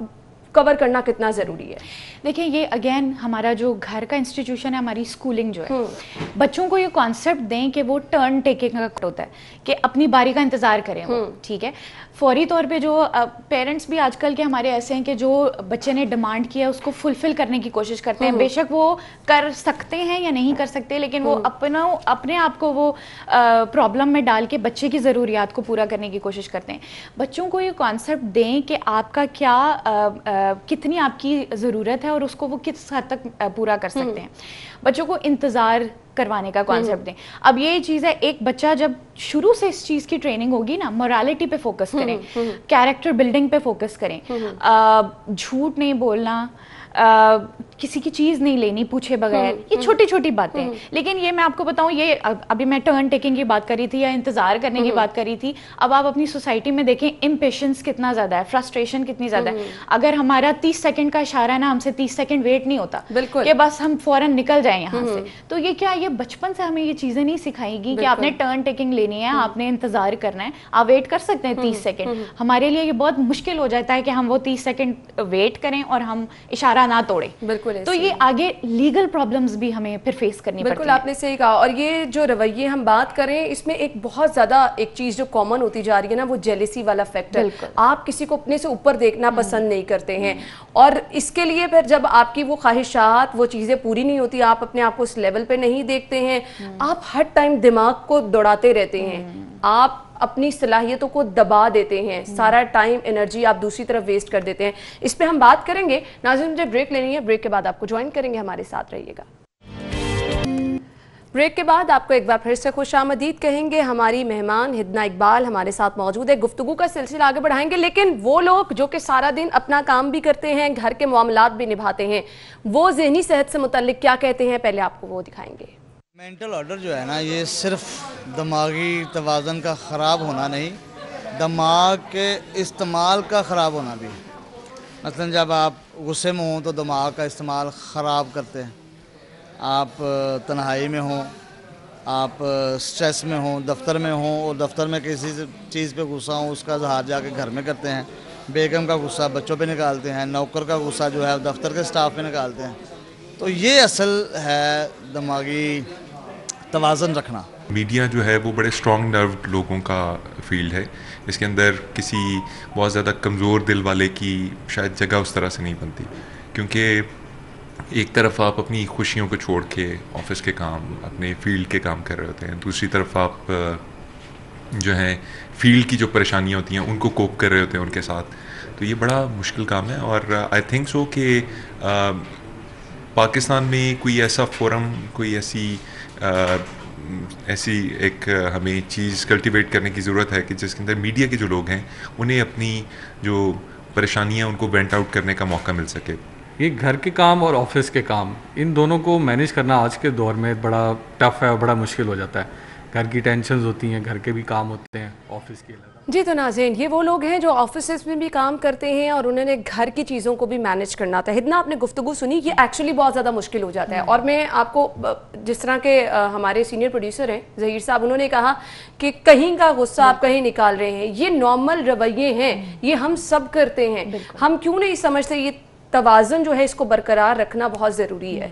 कवर करना कितना ज़रूरी है? देखिए, ये अगेन हमारा जो घर का इंस्टीट्यूशन है, हमारी स्कूलिंग जो है, बच्चों को ये कॉन्सेप्ट दें कि वो टर्न टेकिंग का होता है कि अपनी बारी का इंतज़ार करें वो, ठीक है। फौरी तौर पे जो पेरेंट्स भी आजकल के हमारे ऐसे हैं कि जो बच्चे ने डिमांड किया उसको फुलफिल करने की कोशिश करते हैं, बेशक वो कर सकते हैं या नहीं कर सकते, लेकिन वो अपने आप को वो प्रॉब्लम में डाल के बच्चे की ज़रूरियात को पूरा करने की कोशिश करते हैं। बच्चों को ये कॉन्सेप्ट दें कि आपका क्या कितनी आपकी ज़रूरत है और उसको वो किस हद तक पूरा कर सकते हैं। बच्चों को इंतज़ार करवाने का कॉन्सेप्ट दें। अब ये चीज़ है, एक बच्चा जब शुरू से इस चीज़ की ट्रेनिंग होगी ना, मोरालिटी पे फोकस करें, कैरेक्टर बिल्डिंग पे फोकस करें, झूठ नहीं बोलना, किसी की चीज़ नहीं लेनी पूछे बगैर, ये छोटी छोटी बातें। लेकिन ये मैं आपको बताऊं, ये अभी मैं टर्न टेकिंग की बात करी थी या इंतज़ार करने की बात करी थी, अब आप अपनी सोसाइटी में देखें इम्पेशेंस कितना ज़्यादा है, फ्रस्ट्रेशन कितनी ज़्यादा है। अगर हमारा 30 सेकंड का इशारा है ना, हमसे 30 सेकंड वेट नहीं होता कि बस हम फौरन निकल जाएं यहाँ से। तो ये क्या, ये बचपन से हमें ये चीज़ें नहीं सिखाएगी कि आपने टर्न टेकिंग लेनी है, आपने इंतज़ार करना है, आप वेट कर सकते हैं 30 सेकेंड। हमारे लिए ये बहुत मुश्किल हो जाता है कि हम वो 30 सेकेंड वेट करें और हम इशारा ना तोड़े। बिल्कुल। तो ये आगे लीगल प्रॉब्लम्स भी हमें फिर फेस करनी पड़ती है। बिल्कुल, आपने सही कहा। और ये जो रवैये हम बात करें, इसमें एक बहुत ज्यादा एक चीज जो कॉमन होती जा रही है ना, वो जेलेसी वाला फैक्टर। आप किसी को अपने से ऊपर देखना पसंद नहीं करते हैं, और इसके लिए फिर जब आपकी वो ख्वाहिशात, वो चीजें पूरी नहीं होती, आप अपने आप को उस लेवल पे नहीं देखते हैं, आप हर टाइम दिमाग को दौड़ाते रहते हैं, आप अपनी सलाहियतों को दबा देते हैं, सारा टाइम एनर्जी आप दूसरी तरफ वेस्ट कर देते हैं। इस पे हम बात करेंगे। नाज़रीन, मुझे ब्रेक लेनी है, ब्रेक के बाद आपको ज्वाइन करेंगे, हमारे साथ रहिएगा। ब्रेक के बाद आपको एक बार फिर से खुशामदीद कहेंगे। हमारी मेहमान हिदना इकबाल हमारे साथ मौजूद है। गुफ्तगू का सिलसिला आगे बढ़ाएंगे, लेकिन वो लोग जो कि सारा दिन अपना काम भी करते हैं, घर के मामलात भी निभाते हैं, वो ज़हनी सेहत से मुतल्लिक क्या कहते हैं, पहले आपको वो दिखाएंगे। मेंटल ऑर्डर जो है ना, ये सिर्फ दिमागी तवाज़न का ख़राब होना नहीं, दिमाग के इस्तेमाल का ख़राब होना भी। मसलन जब आप गुस्से में हों तो दिमाग का इस्तेमाल ख़राब करते हैं, आप तन्हाई में हों, आप स्ट्रेस में हों, दफ्तर में हों और दफ्तर में किसी चीज़ पे गुस्सा हो, उसका इज़हार जाके घर में करते हैं, बेगम का गुस्सा बच्चों पे निकालते हैं, नौकर का गुस्सा जो है दफ्तर के स्टाफ पे निकालते हैं। तो ये असल है दिमागी तवाज़न रखना। मीडिया जो है वो बड़े स्ट्रॉन्ग नर्व्ड लोगों का फील्ड है, इसके अंदर किसी बहुत ज़्यादा कमज़ोर दिल वाले की शायद जगह उस तरह से नहीं बनती, क्योंकि एक तरफ आप अपनी खुशियों को छोड़ के ऑफिस के काम, अपने फील्ड के काम कर रहे होते हैं, दूसरी तरफ आप जो है फील्ड की जो परेशानियाँ होती हैं उनको कोप कर रहे होते हैं उनके साथ। तो ये बड़ा मुश्किल काम है, और आई थिंक सो कि पाकिस्तान में कोई ऐसा फोरम, कोई ऐसी एक हमें चीज़ कल्टीवेट करने की ज़रूरत है कि जिसके अंदर मीडिया के जो लोग हैं उन्हें अपनी जो परेशानियां उनको वेंट आउट करने का मौका मिल सके। ये घर के काम और ऑफिस के काम, इन दोनों को मैनेज करना आज के दौर में बड़ा टफ है और बड़ा मुश्किल हो जाता है। घर की टेंशन्स होती हैं, घर के भी काम होते हैं, ऑफिस के अलावा। जी, तो नाज़रीन, ये वो लोग हैं जो ऑफिस में भी काम करते हैं और उन्होंने घर की चीज़ों को भी मैनेज करना था। हिदना, आपने गुफ्तगू सुनी, ये एक्चुअली बहुत ज़्यादा मुश्किल हो जाता है। और मैं आपको जिस तरह के हमारे सीनियर प्रोड्यूसर हैं ज़हीर साहब, उन्होंने कहा कि कहीं का गुस्सा आप कहीं निकाल रहे हैं, ये नॉर्मल रवैये हैं, ये हम सब करते हैं। हम क्यों नहीं समझते ये तवाज़ुन जो है इसको बरकरार रखना बहुत ज़रूरी है।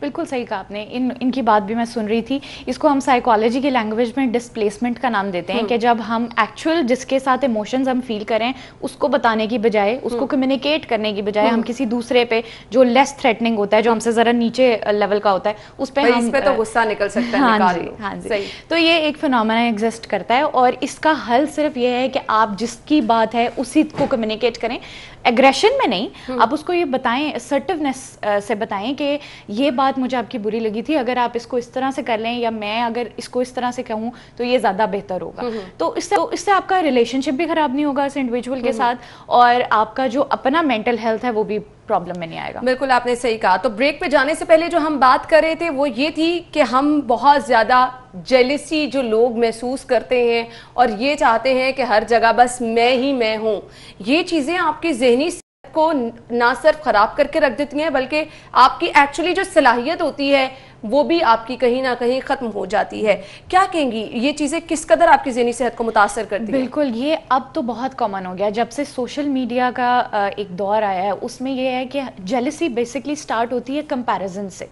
बिल्कुल सही कहा आपने। इनकी बात भी मैं सुन रही थी। इसको हम साइकोलॉजी की लैंग्वेज में डिस्प्लेसमेंट का नाम देते हैं कि जब हम एक्चुअल जिसके साथ इमोशंस हम फील करें उसको बताने की बजाय, उसको कम्युनिकेट करने की बजाय हम किसी दूसरे पे जो लेस थ्रेटनिंग होता है, जो हमसे ज़रा नीचे लेवल का होता है, उस पर हम तो गुस्सा निकल सकता है। हाँ जी। तो ये एक फिनोमेना एग्जिस्ट करता है, और इसका हल सिर्फ ये है कि आप जिसकी बात है उसी को कम्युनिकेट करें, एग्रेशन में नहीं। आप उसको ये बताएं, असर्टिवनेस से बताएं कि ये बात मुझे आपकी बुरी लगी थी, अगर आप इसको इस तरह से कर लें या मैं अगर इसको इस तरह से कहूँ तो ये ज़्यादा बेहतर होगा। तो इससे आपका रिलेशनशिप भी ख़राब नहीं होगा इस इंडिविजुअल के साथ, और आपका जो अपना मेंटल हेल्थ है वो भी प्रॉब्लम में नहीं आएगा। बिल्कुल, आपने सही कहा। तो ब्रेक पे जाने से पहले जो हम बात कर रहे थे वो ये थी कि हम बहुत ज़्यादा जेलसी जो लोग महसूस करते हैं और ये चाहते हैं कि हर जगह बस मैं ही मैं हूँ, ये चीज़ें आपकी ज़हनी کو ना सिर्फ खराब करके रख देती हैं बल्कि आपकी एक्चुअली जो सलाहियत होती है वो भी आपकी कहीं ना कहीं ख़त्म हो जाती है। क्या कहेंगी ये चीज़ें किस कदर आपकी ज़हनी सेहत को मुतासर करती हैं? बिल्कुल, ये अब तो बहुत कॉमन हो गया जब से सोशल मीडिया का एक दौर आया है। उसमें ये है कि जेलसी बेसिकली स्टार्ट होती है कंपैरिजन से,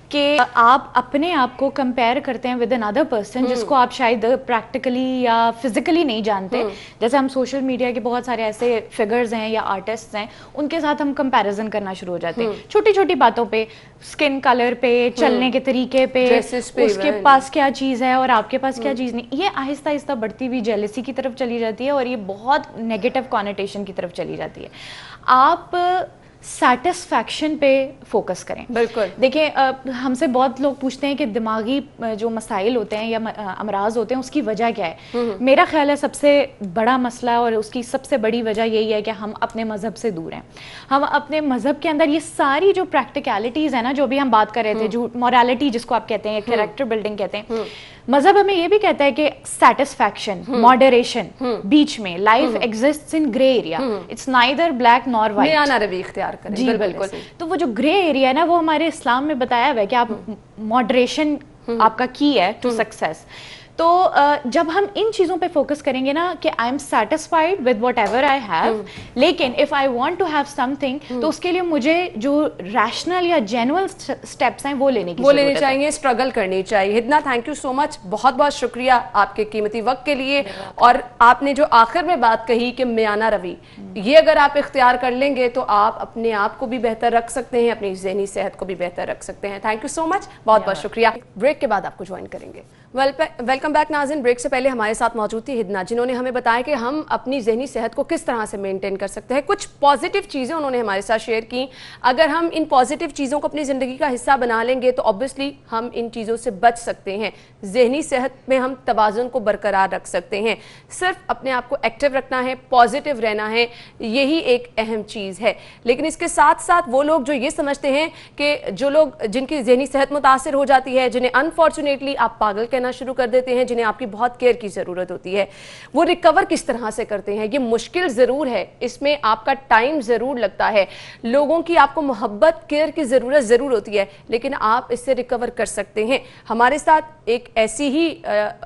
कि आप अपने आप को कंपेयर करते हैं विद अनदर पर्सन जिसको आप शायद प्रैक्टिकली या फिजिकली नहीं जानते। जैसे हम सोशल मीडिया के बहुत सारे ऐसे फिगर्स हैं या आर्टिस्ट्स हैं, उनके साथ हम कंपैरिजन करना शुरू हो जाते हैं छोटी छोटी बातों पे, स्किन कलर पे, चलने के तरीके पे, उसके पास क्या चीज़ है और आपके पास क्या चीज़ नहीं। ये आहिस्ता आहिस्ता बढ़ती हुई जेलसी की तरफ चली जाती है और ये बहुत नेगेटिव कॉनोटेशन की तरफ चली जाती है। आप सेटिस्फैक्शन पे फोकस करें। बिल्कुल, देखिए हमसे बहुत लोग पूछते हैं कि दिमागी जो मसाइल होते हैं या अमराज होते हैं उसकी वजह क्या है। मेरा ख्याल है सबसे बड़ा मसला और उसकी सबसे बड़ी वजह यही है कि हम अपने मज़हब से दूर हैं। हम अपने मज़हब के अंदर ये सारी जो प्रैक्टिकलिटीज़ है ना, जो भी हम बात कर रहे थे, जो मॉरलिटी जिसको आप कहते हैं, कैरेक्टर बिल्डिंग कहते हैं, मजहब हमें ये भी कहता है कि सेटिस्फैक्शन, मॉडरेशन, बीच में life exists in grey area, it's neither black nor white. मियाना रवि इख्तियार करें। जी बिल्कुल। तो वो जो ग्रे एरिया है ना, वो हमारे इस्लाम में बताया हुआ है कि आप मॉडरेशन आपका की है टू सक्सेस। तो जब हम इन चीज़ों पे फोकस करेंगे ना कि I am satisfied with whatever I have, लेकिन if I want to have something, तो उसके लिए मुझे जो रैशनल या जेन्युइन स्टेप्स हैं वो लेने चाहिए, स्ट्रगल करनी चाहिए। हिदना, थैंक यू सो मच, बहुत बहुत शुक्रिया आपके कीमती वक्त के लिए। और आपने जो आखिर में बात कही कि मियाना रवि, ये अगर आप इख्तियार कर लेंगे तो आप अपने आप को भी बेहतर रख सकते हैं, अपनी ज़हनी सेहत को भी बेहतर रख सकते हैं। थैंक यू सो मच, बहुत बहुत शुक्रिया। ब्रेक के बाद आपको ज्वाइन करेंगे। वेलकम बैक नाज़रीन। ब्रेक से पहले हमारे साथ मौजूद थी हिदना, जिन्होंने हमें बताया कि हम अपनी ज़हनी सेहत को किस तरह से मेंटेन कर सकते हैं। कुछ पॉजिटिव चीज़ें उन्होंने हमारे साथ शेयर की। अगर हम इन पॉजिटिव चीज़ों को अपनी ज़िंदगी का हिस्सा बना लेंगे तो ऑब्वियसली हम इन चीज़ों से बच सकते हैं। ज़हनी सेहत में हम तवाज़ुन को बरकरार रख सकते हैं। सिर्फ अपने आप को एक्टिव रखना है, पॉजिटिव रहना है, यही एक अहम चीज़ है। लेकिन इसके साथ साथ वो लोग जो ये समझते हैं कि जो लोग जिनकी ज़हनी सेहत मुतासर हो जाती है, जिन्हें अनफॉर्चुनेटली आप पागल कहना शुरू कर देते हैं, जिन्हें आपकी बहुत केयर की ज़रूरत होती है, वो रिकवर किस तरह से करते हैं। ये मुश्किल ज़रूर है, इसमें आपका टाइम ज़रूर लगता है, लोगों की आपको मोहब्बत, केयर की ज़रूरत ज़रूर होती है, लेकिन आप इससे रिकवर कर सकते हैं। हमारे साथ एक ऐसी ही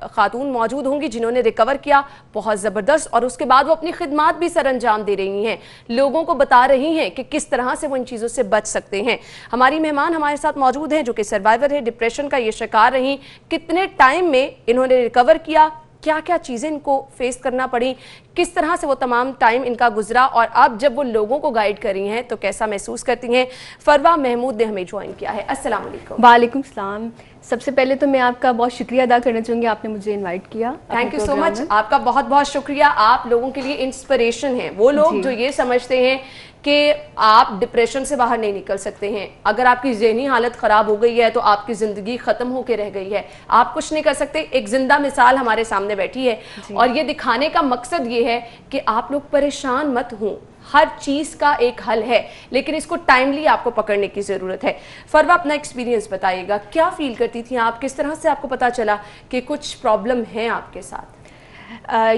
खातून मौजूद होंगी जिन्होंने रिकवर किया बहुत ज़बरदस्त, और उसके बाद वो अपनी खिदमात भी सर अंजाम दे रही हैं, लोगों को बता रही हैं कि किस तरह से वो इन चीज़ों से बच सकते हैं। हमारी मेहमान हमारे साथ मौजूद हैं जो कि सर्वाइवर है, डिप्रेशन का ये शिकार रही, कितने टाइम में इन्होंने रिकवर किया, क्या क्या चीज़ें इनको फेस करना पड़ी, किस तरह से वो तमाम टाइम इनका गुजरा, और अब जब वो लोगों को गाइड कर रही हैं तो कैसा महसूस करती हैं। फरवा महमूद ने हमें ज्वाइन किया है। अस्सलाम वालेकुम। वालेकुम सलाम। सबसे पहले तो मैं आपका बहुत शुक्रिया अदा करना चाहूँगी, आपने मुझे इनवाइट किया। थैंक यू सो मच, आपका बहुत बहुत शुक्रिया। आप लोगों के लिए इंस्पिरेशन हैं, वो लोग जो ये समझते हैं कि आप डिप्रेशन से बाहर नहीं निकल सकते हैं, अगर आपकी ज़हनी हालत ख़राब हो गई है तो आपकी ज़िंदगी ख़त्म होकर रह गई है, आप कुछ नहीं कर सकते। एक ज़िंदा मिसाल हमारे सामने बैठी है और ये दिखाने का मकसद ये है कि आप लोग परेशान मत हों, हर चीज़ का एक हल है, लेकिन इसको टाइमली आपको पकड़ने की ज़रूरत है। फरवा, अपना एक्सपीरियंस बताइएगा, क्या फील करती थी आप, किस तरह से आपको पता चला कि कुछ प्रॉब्लम है आपके साथ?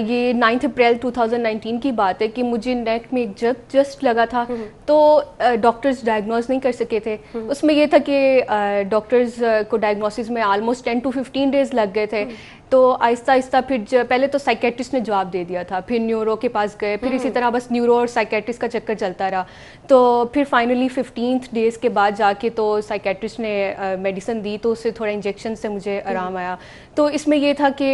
ये 9 अप्रैल 2019 की बात है कि मुझे नेक में एक जस्ट लगा था, तो डॉक्टर्स डायग्नोज नहीं कर सके थे। उसमें ये था कि डॉक्टर्स को डायग्नोसिस में आलमोस्ट 10 to 15 डेज़ लग गए थे। तो आहिस्ता आहिस्ता फिर पहले तो साइकेट्रिस्ट ने जवाब दे दिया था, फिर न्यूरो के पास गए, फिर इसी तरह बस न्यूरो और साइकेट्रिस्ट का चक्कर चलता रहा। तो फिर फाइनली 15th डेज़ के बाद जाके तो साइकेट्रिस्ट ने मेडिसिन दी, तो उससे थोड़ा इंजेक्शन से मुझे आराम आया। तो इसमें यह था कि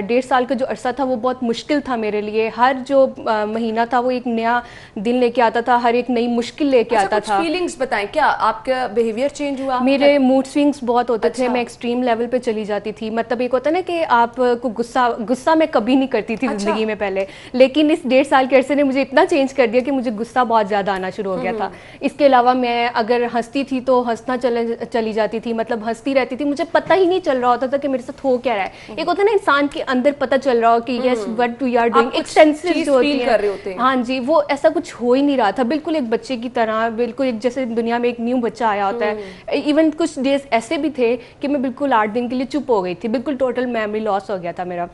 1.5 साल का जो अरसा था वो बहुत मुश्किल था मेरे लिए। हर जो महीना था वो एक नया दिन लेके आता था, हर एक नई मुश्किल लेके आता था। फीलिंग्स बताएं, क्या आपका बिहेवियर चेंज हुआ? मेरे मूड स्विंग्स बहुत होते थे, मैं एक्सट्रीम लेवल पे चली जाती थी। मतलब एक होता है ना कि आपको गुस्सा मैं कभी नहीं करती थी जिंदगी में पहले, लेकिन इस 1.5 साल के अरसे ने मुझे इतना चेंज कर दिया कि मुझे गुस्सा बहुत ज़्यादा आना शुरू हो गया था। इसके अलावा मैं अगर हंसती थी तो हंसना चली जाती थी, मतलब हंसती रहती थी, मुझे पता ही नहीं चल रहा होता था कि मेरे साथ हो क्या रहा है। एक होता है ना इंसान के अंदर पता चल रहा हो कि yes what we are doing, एक सेंसेस जो होती है, हाँ जी, वो ऐसा कुछ हो ही नहीं रहा था। बिल्कुल एक बच्चे की तरह, बिल्कुल एक जैसे दुनिया में एक न्यू बच्चा आया होता है। इवन कुछ डेज ऐसे भी थे कि मैं बिल्कुल 8 दिन के लिए चुप हो गई थी, बिल्कुल टोटल मेमोरी लॉस हो गया था मेरा।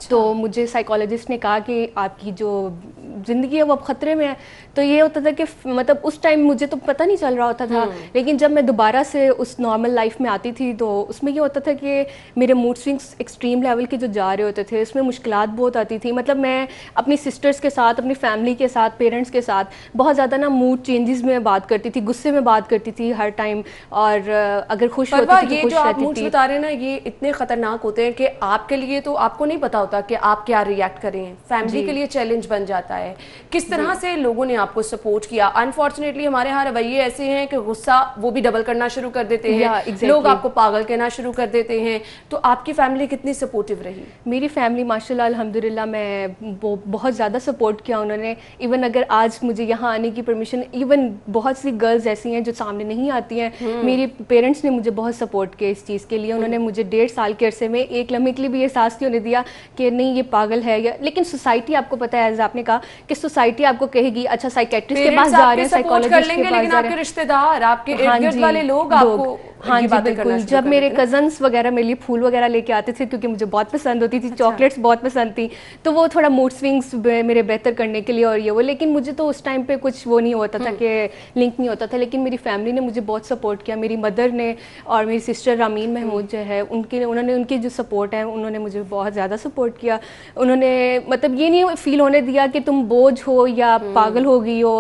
तो मुझे साइकोलॉजिस्ट ने कहा कि आपकी जो ज़िंदगी है वो अब ख़तरे में है। तो ये होता था कि मतलब उस टाइम मुझे तो पता नहीं चल रहा होता था, लेकिन जब मैं दोबारा से उस नॉर्मल लाइफ में आती थी तो उसमें ये होता था कि मेरे मूड स्विंग्स एक्सट्रीम लेवल के जो जा रहे होते थे, उसमें मुश्किलात बहुत आती थी। मतलब मैं अपनी सिस्टर्स के साथ, अपनी फैमिली के साथ, पेरेंट्स के साथ बहुत ज़्यादा ना मूड चेंजेस में बात करती थी, गुस्से में बात करती थी हर टाइम, और अगर खुश होती थी तो खुश रहती थी। बता रहे हैं ना, ये इतने खतरनाक होते हैं कि आपके लिए तो आपको नहीं पता होता कि आप क्या रिएक्ट करें, फैमिली के लिए चैलेंज बन जाता है। किस तरह से लोगों ने आपको सपोर्ट किया? अनफॉर्चुनेटली हमारे यहाँ रवैये ऐसे हैं कि गुस्सा वो भी डबल करना शुरू कर देते हैं, लोग आपको पागल कहना शुरू कर देते हैं। तो आपकी फैमिली कितनी सपोर्टिव रही? मेरी फैमिली माशाल्लाह अल्हम्दुलिल्लाह, मैं बहुत ज़्यादा सपोर्ट किया उन्होंने। इवन अगर आज मुझे यहाँ आने की परमिशन, इवन बहुत सी गर्ल्स ऐसी हैं जो सामने नहीं आती हैं, मेरे पेरेंट्स ने मुझे बहुत सपोर्ट किया इस चीज़ के लिए। उन्होंने मुझे 1.5 साल के अरसे में एक लम्हे के लिए भी एहसास नहीं होने दिया कि नहीं ये पागल है। या लेकिन सोसाइटी आपको पता है, आपने कहा कि सोसाइटी आपको कहेगी अच्छा साइकेट्रिस्ट के पास जा रहे हैं, साइकोलॉजिस्ट के पास जा रहे हैं, आपके रिश्तेदार, आपके इर्द-गिर्द वाले लोग आपको हाँ जी बिल्कुल। जब मेरे कजन्स वगैरह मेरे लिए फूल वगैरह लेके आते थे, क्योंकि मुझे बहुत पसंद होती थी, चॉकलेट्स बहुत पसंद थी, तो वो थोड़ा मूड स्विंग्स मेरे बेहतर करने के लिए और ये वो, लेकिन मुझे तो उस टाइम पे कुछ वो नहीं होता था कि लिंक नहीं होता था। लेकिन मेरी फैमिली ने मुझे बहुत सपोर्ट किया, मेरी मदर ने और मेरी सिस्टर रामीन महमूद जो है उन्होंने उनकी जो सपोर्ट है उन्होंने मुझे बहुत ज़्यादा सपोर्ट किया। उन्होंने मतलब ये नहीं फील होने दिया कि तुम बोझ हो या पागल हो गई हो,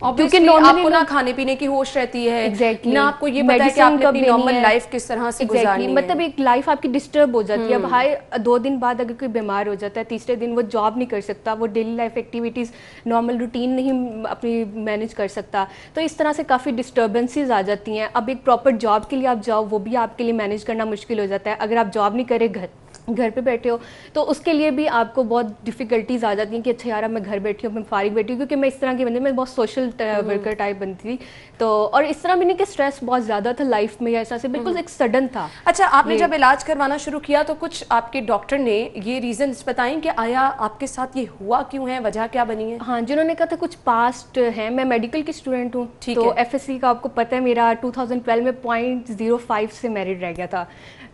क्योंकि आपको ना खाने पीने की होश रहती है, ना आपको ये पता है कि आपने अपनी नॉर्मल लाइफ किस तरह से गुजारनी है। मतलब एक लाइफ आपकी डिस्टर्ब हो जाती है। अब हाय 2 दिन बाद अगर कोई बीमार हो जाता है, तीसरे दिन वो जॉब नहीं कर सकता, वो daily life activities normal routine नहीं अपनी मैनेज कर सकता, तो इस तरह से काफ़ी डिस्टर्बेंसेस आ जाती हैं। अब एक प्रॉपर जॉब के लिए आप जाओ, वो भी आपके लिए मैनेज करना मुश्किल हो जाता है। अगर आप जॉब नहीं करे, घर पे बैठे हो, तो उसके लिए भी आपको बहुत डिफ़िकल्टीज आ जाती हैं कि अच्छा यार मैं घर बैठी हूँ, मैं फारिग बैठी हूँ, क्योंकि मैं इस तरह की बंदी, मैं बहुत सोशल वर्कर टाइप बनती थी। तो और इस तरह भी नहीं कि स्ट्रेस बहुत ज़्यादा था लाइफ में, ऐसा से बिल्कुल एक सडन था। अच्छा, आपने जब इलाज करवाना शुरू किया तो कुछ आपके डॉक्टर ने ये रीजंस बताएं कि आया आपके साथ ये हुआ क्यों है, वजह क्या बनी है? हाँ, जिन्होंने कहा था कुछ पास्ट है। मैं मेडिकल की स्टूडेंट हूँ, तो FSC का आपको पता है मेरा 2012 में 0.05 से मेरिट रह गया था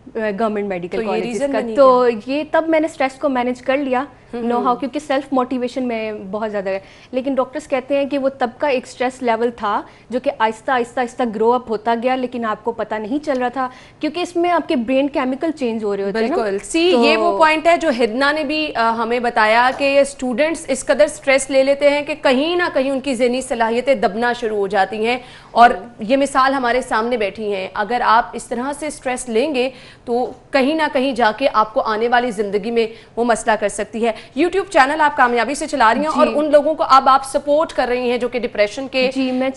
गवर्नमेंट मेडिकल कॉलेज का। तो ये तब मैंने स्ट्रेस को मैनेज कर लिया नो हाउ, क्योंकि सेल्फ मोटिवेशन में बहुत ज़्यादा है। लेकिन डॉक्टर्स कहते हैं कि वो तब का एक स्ट्रेस लेवल था जो कि आहिस्ता आहिस्ता ग्रो अप होता गया, लेकिन आपको पता नहीं चल रहा था, क्योंकि इसमें आपके ब्रेन केमिकल चेंज हो रहे होते हैं। बिल्कुल तो ये वो पॉइंट है जो हिदना ने भी हमें बताया कि ये स्टूडेंट्स इस कदर स्ट्रेस ले लेते हैं कि कहीं ना कहीं उनकी ज़हनी सलाहियतें दबना शुरू हो जाती हैं। और ये मिसाल हमारे सामने बैठी हैं, अगर आप इस तरह से स्ट्रेस लेंगे तो कहीं ना कहीं जाके आपको आने वाली ज़िंदगी में वो मसला कर सकती है। YouTube चैनल आप कामयाबी से चला रही हैं और उन लोगों को अब आप सपोर्ट कर रही हैं जो कि डिप्रेशन के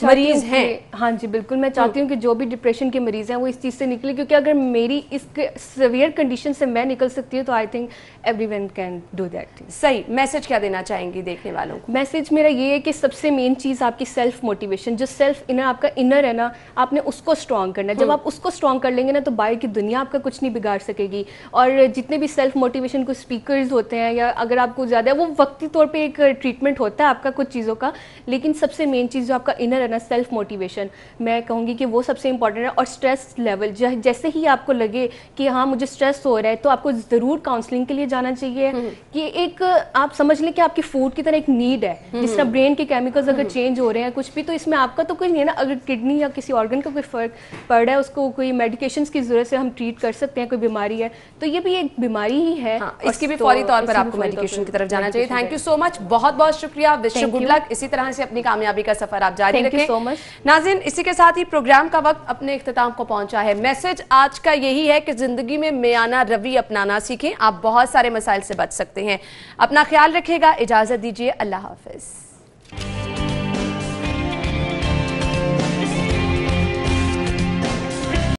मरीज हैं। हाँ जी बिल्कुल, मैं चाहती हूँ कि जो भी डिप्रेशन के मरीज हैं वो इस चीज़ से निकले, क्योंकि अगर मेरी इस सीवियर कंडीशन से मैं निकल सकती हूँ तो I think everyone can do that. सही मैसेज क्या देना चाहेंगी देखने वालों को? मैसेज मेरा ये है कि सबसे मेन चीज़ आपकी सेल्फ मोटिवेशन, जो सेल्फ इनर आपका इनर है ना, आपने उसको स्ट्रॉन्ग करना है। जब आप उसको स्ट्रॉन्ग कर लेंगे ना तो बाहर की दुनिया आपका कुछ नहीं बिगाड़ सकेगी। और जितने भी सेल्फ मोटिवेशन को स्पीकर्स होते हैं, या अगर आपको ज़्यादा, वो वक्ती तौर पे एक ट्रीटमेंट होता है आपका कुछ चीज़ों का, लेकिन सबसे मेन चीज़ जो आपका इनर है ना, सेल्फ मोटिवेशन, मैं कहूँगी कि वो सबसे इंपॉर्टेंट है। और स्ट्रेस लेवल, जैसे ही आपको लगे कि हाँ मुझे स्ट्रेस हो रहा है, तो आपको ज़रूर काउंसलिंग के लिए जाना चाहिए। कि एक आप समझ लें कि आपकी फूड की तरह एक नीड है, जिस तरह ब्रेन के केमिकल्स अगर चेंज हो रहे हैं कुछ भी, तो इसमें आपका तो कोई नहीं है ना। अगर किडनी या किसी ऑर्गन का कोई फर्क पड़ रहा है, उसको कोई मेडिकेशंस की जरूरत से हम ट्रीट कर सकते हैं, कोई बीमारी है तो ये भी एक बीमारी ही है। इसकी भी फौरी तौर पर आपको मेडिकेशन की तरफ जाना चाहिए। थैंक यू सो मच, बहुत बहुत शुक्रिया, विश यू गुड लक। इसी तरह से अपनी कामयाबी का सफर आप जारी रखें। सो मच नाज़रीन, इसी के साथ ही प्रोग्राम का वक्त अपने इख्तिताम को पहुंचा है। मैसेज आज का यही है कि जिंदगी में मियाना रवि अपनाना सीखें, आप बहुत सारे मसाइल से बच सकते हैं। अपना ख्याल रखिएगा, इजाजत दीजिए, अल्लाह हाफिज।